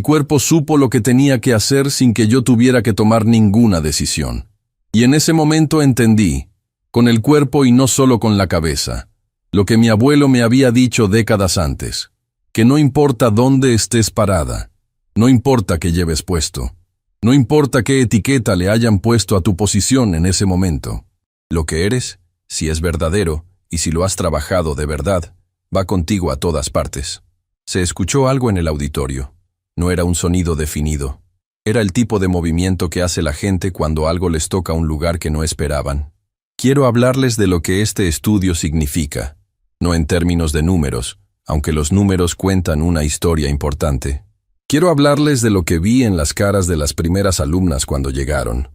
cuerpo supo lo que tenía que hacer sin que yo tuviera que tomar ninguna decisión. Y en ese momento entendí, con el cuerpo y no solo con la cabeza, lo que mi abuelo me había dicho décadas antes, que no importa dónde estés parada, no importa qué lleves puesto, no importa qué etiqueta le hayan puesto a tu posición en ese momento. Lo que eres, si es verdadero, y si lo has trabajado de verdad, va contigo a todas partes. Se escuchó algo en el auditorio. No era un sonido definido. Era el tipo de movimiento que hace la gente cuando algo les toca un lugar que no esperaban. Quiero hablarles de lo que este estudio significa, no en términos de números, aunque los números cuentan una historia importante. Quiero hablarles de lo que vi en las caras de las primeras alumnas cuando llegaron.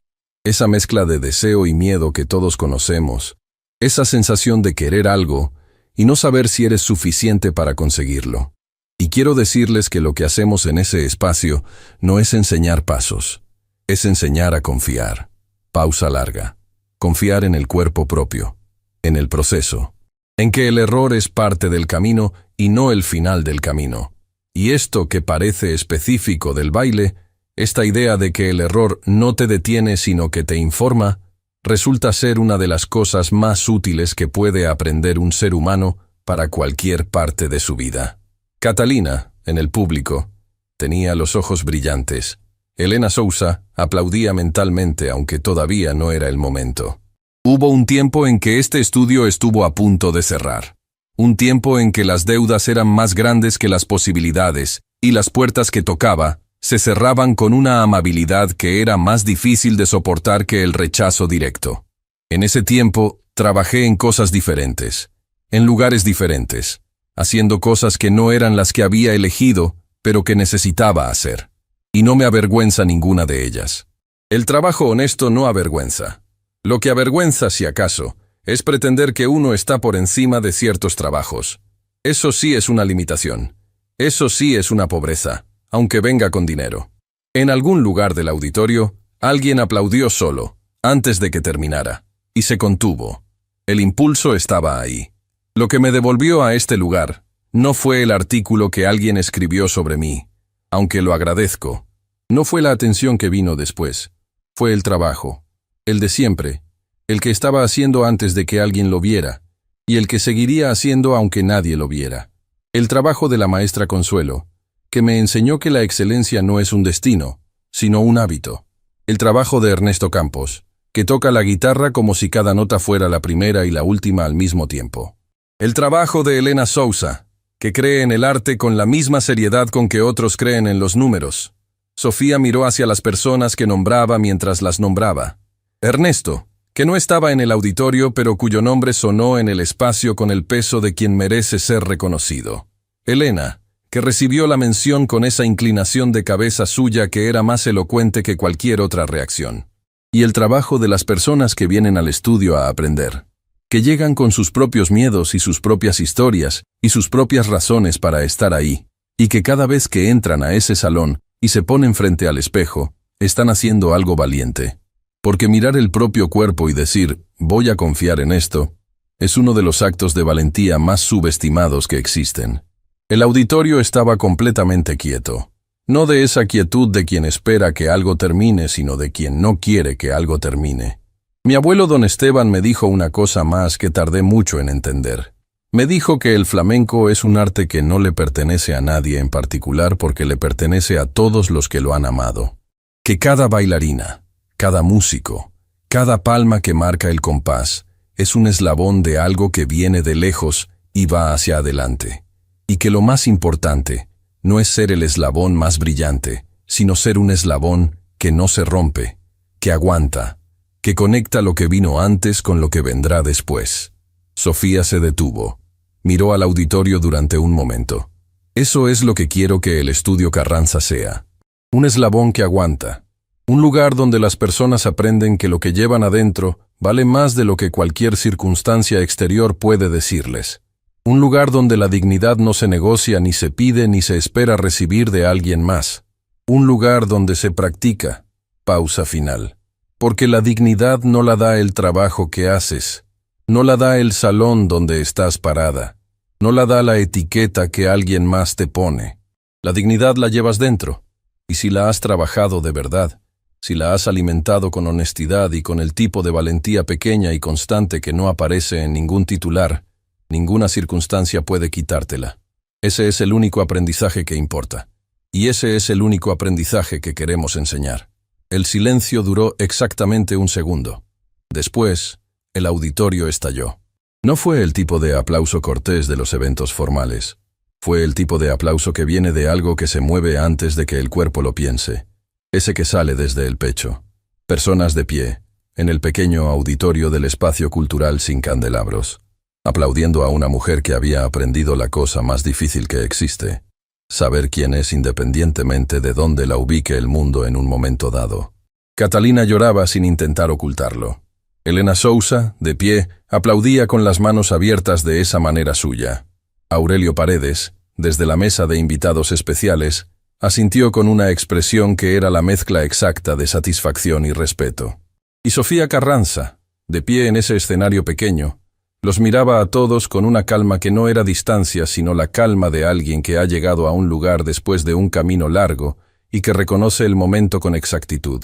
Esa mezcla de deseo y miedo que todos conocemos, esa sensación de querer algo y no saber si eres suficiente para conseguirlo. Y quiero decirles que lo que hacemos en ese espacio no es enseñar pasos, es enseñar a confiar. Pausa larga. Confiar en el cuerpo propio, en el proceso, en que el error es parte del camino y no el final del camino. Y esto que parece específico del baile, esta idea de que el error no te detiene sino que te informa, resulta ser una de las cosas más útiles que puede aprender un ser humano para cualquier parte de su vida. Catalina, en el público, tenía los ojos brillantes. Elena Sousa aplaudía mentalmente aunque todavía no era el momento. Hubo un tiempo en que este estudio estuvo a punto de cerrar. Un tiempo en que las deudas eran más grandes que las posibilidades y las puertas que tocaba se cerraban con una amabilidad que era más difícil de soportar que el rechazo directo. En ese tiempo, trabajé en cosas diferentes, en lugares diferentes, haciendo cosas que no eran las que había elegido, pero que necesitaba hacer. Y no me avergüenza ninguna de ellas. El trabajo honesto no avergüenza. Lo que avergüenza, si acaso, es pretender que uno está por encima de ciertos trabajos. Eso sí es una limitación. Eso sí es una pobreza, aunque venga con dinero. En algún lugar del auditorio, alguien aplaudió solo, antes de que terminara, y se contuvo. El impulso estaba ahí. Lo que me devolvió a este lugar no fue el artículo que alguien escribió sobre mí, aunque lo agradezco. No fue la atención que vino después. Fue el trabajo, el de siempre, el que estaba haciendo antes de que alguien lo viera, y el que seguiría haciendo aunque nadie lo viera. El trabajo de la maestra Consuelo, que me enseñó que la excelencia no es un destino, sino un hábito. El trabajo de Ernesto Campos, que toca la guitarra como si cada nota fuera la primera y la última al mismo tiempo. El trabajo de Elena Sousa, que cree en el arte con la misma seriedad con que otros creen en los números. Sofía miró hacia las personas que nombraba mientras las nombraba. Ernesto, que no estaba en el auditorio pero cuyo nombre sonó en el espacio con el peso de quien merece ser reconocido. Elena, que recibió la mención con esa inclinación de cabeza suya que era más elocuente que cualquier otra reacción. Y el trabajo de las personas que vienen al estudio a aprender, que llegan con sus propios miedos y sus propias historias y sus propias razones para estar ahí, y que cada vez que entran a ese salón y se ponen frente al espejo, están haciendo algo valiente. Porque mirar el propio cuerpo y decir, voy a confiar en esto, es uno de los actos de valentía más subestimados que existen. El auditorio estaba completamente quieto. No de esa quietud de quien espera que algo termine, sino de quien no quiere que algo termine. Mi abuelo don Esteban me dijo una cosa más que tardé mucho en entender. Me dijo que el flamenco es un arte que no le pertenece a nadie en particular porque le pertenece a todos los que lo han amado. Que cada bailarina, cada músico, cada palma que marca el compás, es un eslabón de algo que viene de lejos y va hacia adelante. Y que lo más importante no es ser el eslabón más brillante, sino ser un eslabón que no se rompe, que aguanta, que conecta lo que vino antes con lo que vendrá después. Sofía se detuvo. Miró al auditorio durante un momento. Eso es lo que quiero que el estudio Carranza sea. Un eslabón que aguanta. Un lugar donde las personas aprenden que lo que llevan adentro vale más de lo que cualquier circunstancia exterior puede decirles. Un lugar donde la dignidad no se negocia ni se pide ni se espera recibir de alguien más. Un lugar donde se practica. Pausa final. Porque la dignidad no la da el trabajo que haces. No la da el salón donde estás parada. No la da la etiqueta que alguien más te pone. La dignidad la llevas dentro. Y si la has trabajado de verdad, si la has alimentado con honestidad y con el tipo de valentía pequeña y constante que no aparece en ningún titular, ninguna circunstancia puede quitártela. Ese es el único aprendizaje que importa. Y ese es el único aprendizaje que queremos enseñar. El silencio duró exactamente un segundo. Después, el auditorio estalló. No fue el tipo de aplauso cortés de los eventos formales. Fue el tipo de aplauso que viene de algo que se mueve antes de que el cuerpo lo piense. Ese que sale desde el pecho. Personas de pie, en el pequeño auditorio del espacio cultural sin candelabros, aplaudiendo a una mujer que había aprendido la cosa más difícil que existe. Saber quién es independientemente de dónde la ubique el mundo en un momento dado. Catalina lloraba sin intentar ocultarlo. Elena Sousa, de pie, aplaudía con las manos abiertas de esa manera suya. Aurelio Paredes, desde la mesa de invitados especiales, asintió con una expresión que era la mezcla exacta de satisfacción y respeto. Y Sofía Carranza, de pie en ese escenario pequeño, los miraba a todos con una calma que no era distancia, sino la calma de alguien que ha llegado a un lugar después de un camino largo y que reconoce el momento con exactitud.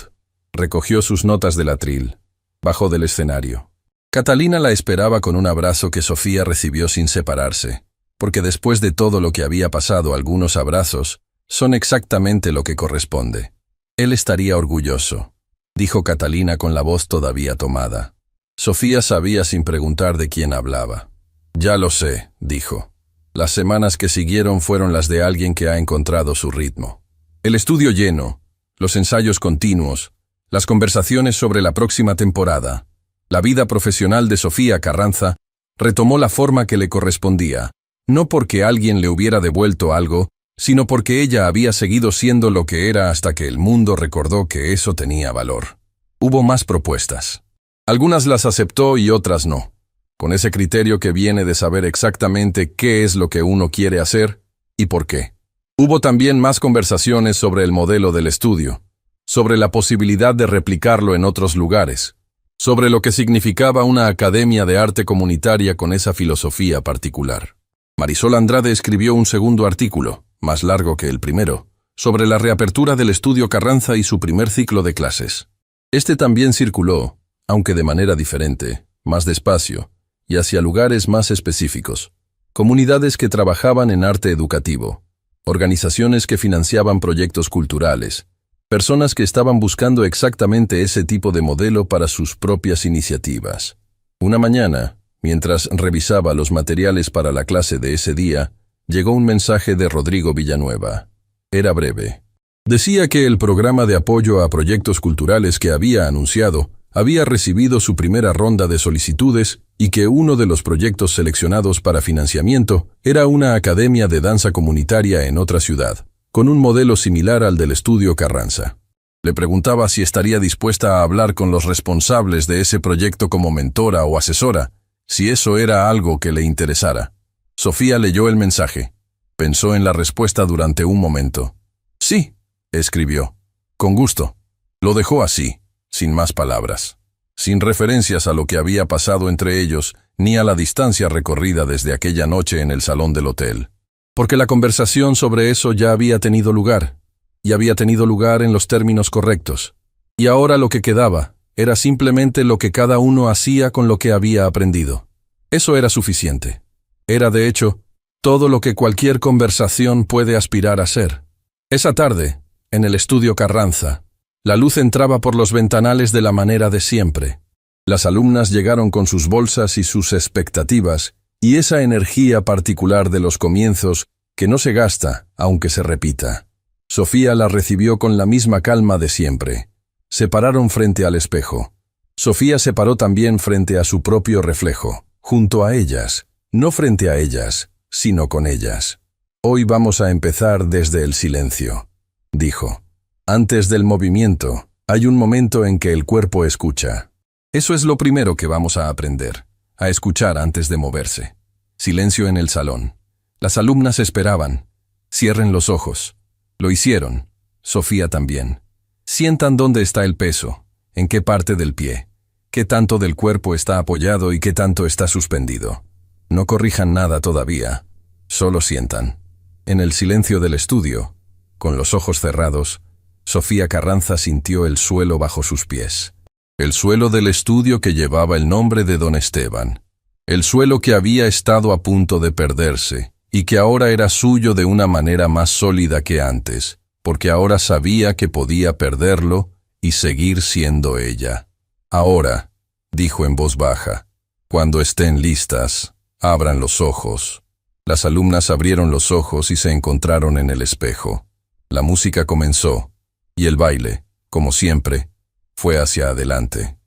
Recogió sus notas del atril. Bajó del escenario. Catalina la esperaba con un abrazo que Sofía recibió sin separarse, porque después de todo lo que había pasado, algunos abrazos son exactamente lo que corresponde. Él estaría orgulloso, dijo Catalina con la voz todavía tomada. Sofía sabía sin preguntar de quién hablaba. Ya lo sé, dijo. Las semanas que siguieron fueron las de alguien que ha encontrado su ritmo. El estudio lleno, los ensayos continuos, las conversaciones sobre la próxima temporada. La vida profesional de Sofía Carranza retomó la forma que le correspondía, no porque alguien le hubiera devuelto algo, sino porque ella había seguido siendo lo que era hasta que el mundo recordó que eso tenía valor. Hubo más propuestas. Algunas las aceptó y otras no, con ese criterio que viene de saber exactamente qué es lo que uno quiere hacer y por qué. Hubo también más conversaciones sobre el modelo del estudio, sobre la posibilidad de replicarlo en otros lugares, sobre lo que significaba una academia de arte comunitaria con esa filosofía particular. Marisol Andrade escribió un segundo artículo, más largo que el primero, sobre la reapertura del estudio Carranza y su primer ciclo de clases. Este también circuló, aunque de manera diferente, más despacio, y hacia lugares más específicos. Comunidades que trabajaban en arte educativo, organizaciones que financiaban proyectos culturales, personas que estaban buscando exactamente ese tipo de modelo para sus propias iniciativas. Una mañana, mientras revisaba los materiales para la clase de ese día, llegó un mensaje de Rodrigo Villanueva. Era breve. Decía que el programa de apoyo a proyectos culturales que había anunciado había recibido su primera ronda de solicitudes y que uno de los proyectos seleccionados para financiamiento era una academia de danza comunitaria en otra ciudad, con un modelo similar al del estudio Carranza. Le preguntaba si estaría dispuesta a hablar con los responsables de ese proyecto como mentora o asesora, si eso era algo que le interesara. Sofía leyó el mensaje. Pensó en la respuesta durante un momento. Sí, escribió. Con gusto. Lo dejó así, sin más palabras, sin referencias a lo que había pasado entre ellos, ni a la distancia recorrida desde aquella noche en el salón del hotel. Porque la conversación sobre eso ya había tenido lugar, y había tenido lugar en los términos correctos. Y ahora lo que quedaba era simplemente lo que cada uno hacía con lo que había aprendido. Eso era suficiente. Era, de hecho, todo lo que cualquier conversación puede aspirar a ser. Esa tarde, en el estudio Carranza, la luz entraba por los ventanales de la manera de siempre. Las alumnas llegaron con sus bolsas y sus expectativas, y esa energía particular de los comienzos que no se gasta, aunque se repita. Sofía la recibió con la misma calma de siempre. Se pararon frente al espejo. Sofía se paró también frente a su propio reflejo, junto a ellas, no frente a ellas, sino con ellas. Hoy vamos a empezar desde el silencio, dijo. Antes del movimiento, hay un momento en que el cuerpo escucha. Eso es lo primero que vamos a aprender, a escuchar antes de moverse. Silencio en el salón. Las alumnas esperaban. Cierren los ojos. Lo hicieron. Sofía también. Sientan dónde está el peso, en qué parte del pie, qué tanto del cuerpo está apoyado y qué tanto está suspendido. No corrijan nada todavía. Solo sientan. En el silencio del estudio, con los ojos cerrados, Sofía Carranza sintió el suelo bajo sus pies. El suelo del estudio que llevaba el nombre de don Esteban. El suelo que había estado a punto de perderse y que ahora era suyo de una manera más sólida que antes, porque ahora sabía que podía perderlo y seguir siendo ella. Ahora, dijo en voz baja, cuando estén listas, abran los ojos. Las alumnas abrieron los ojos y se encontraron en el espejo. La música comenzó. Y el baile, como siempre, fue hacia adelante.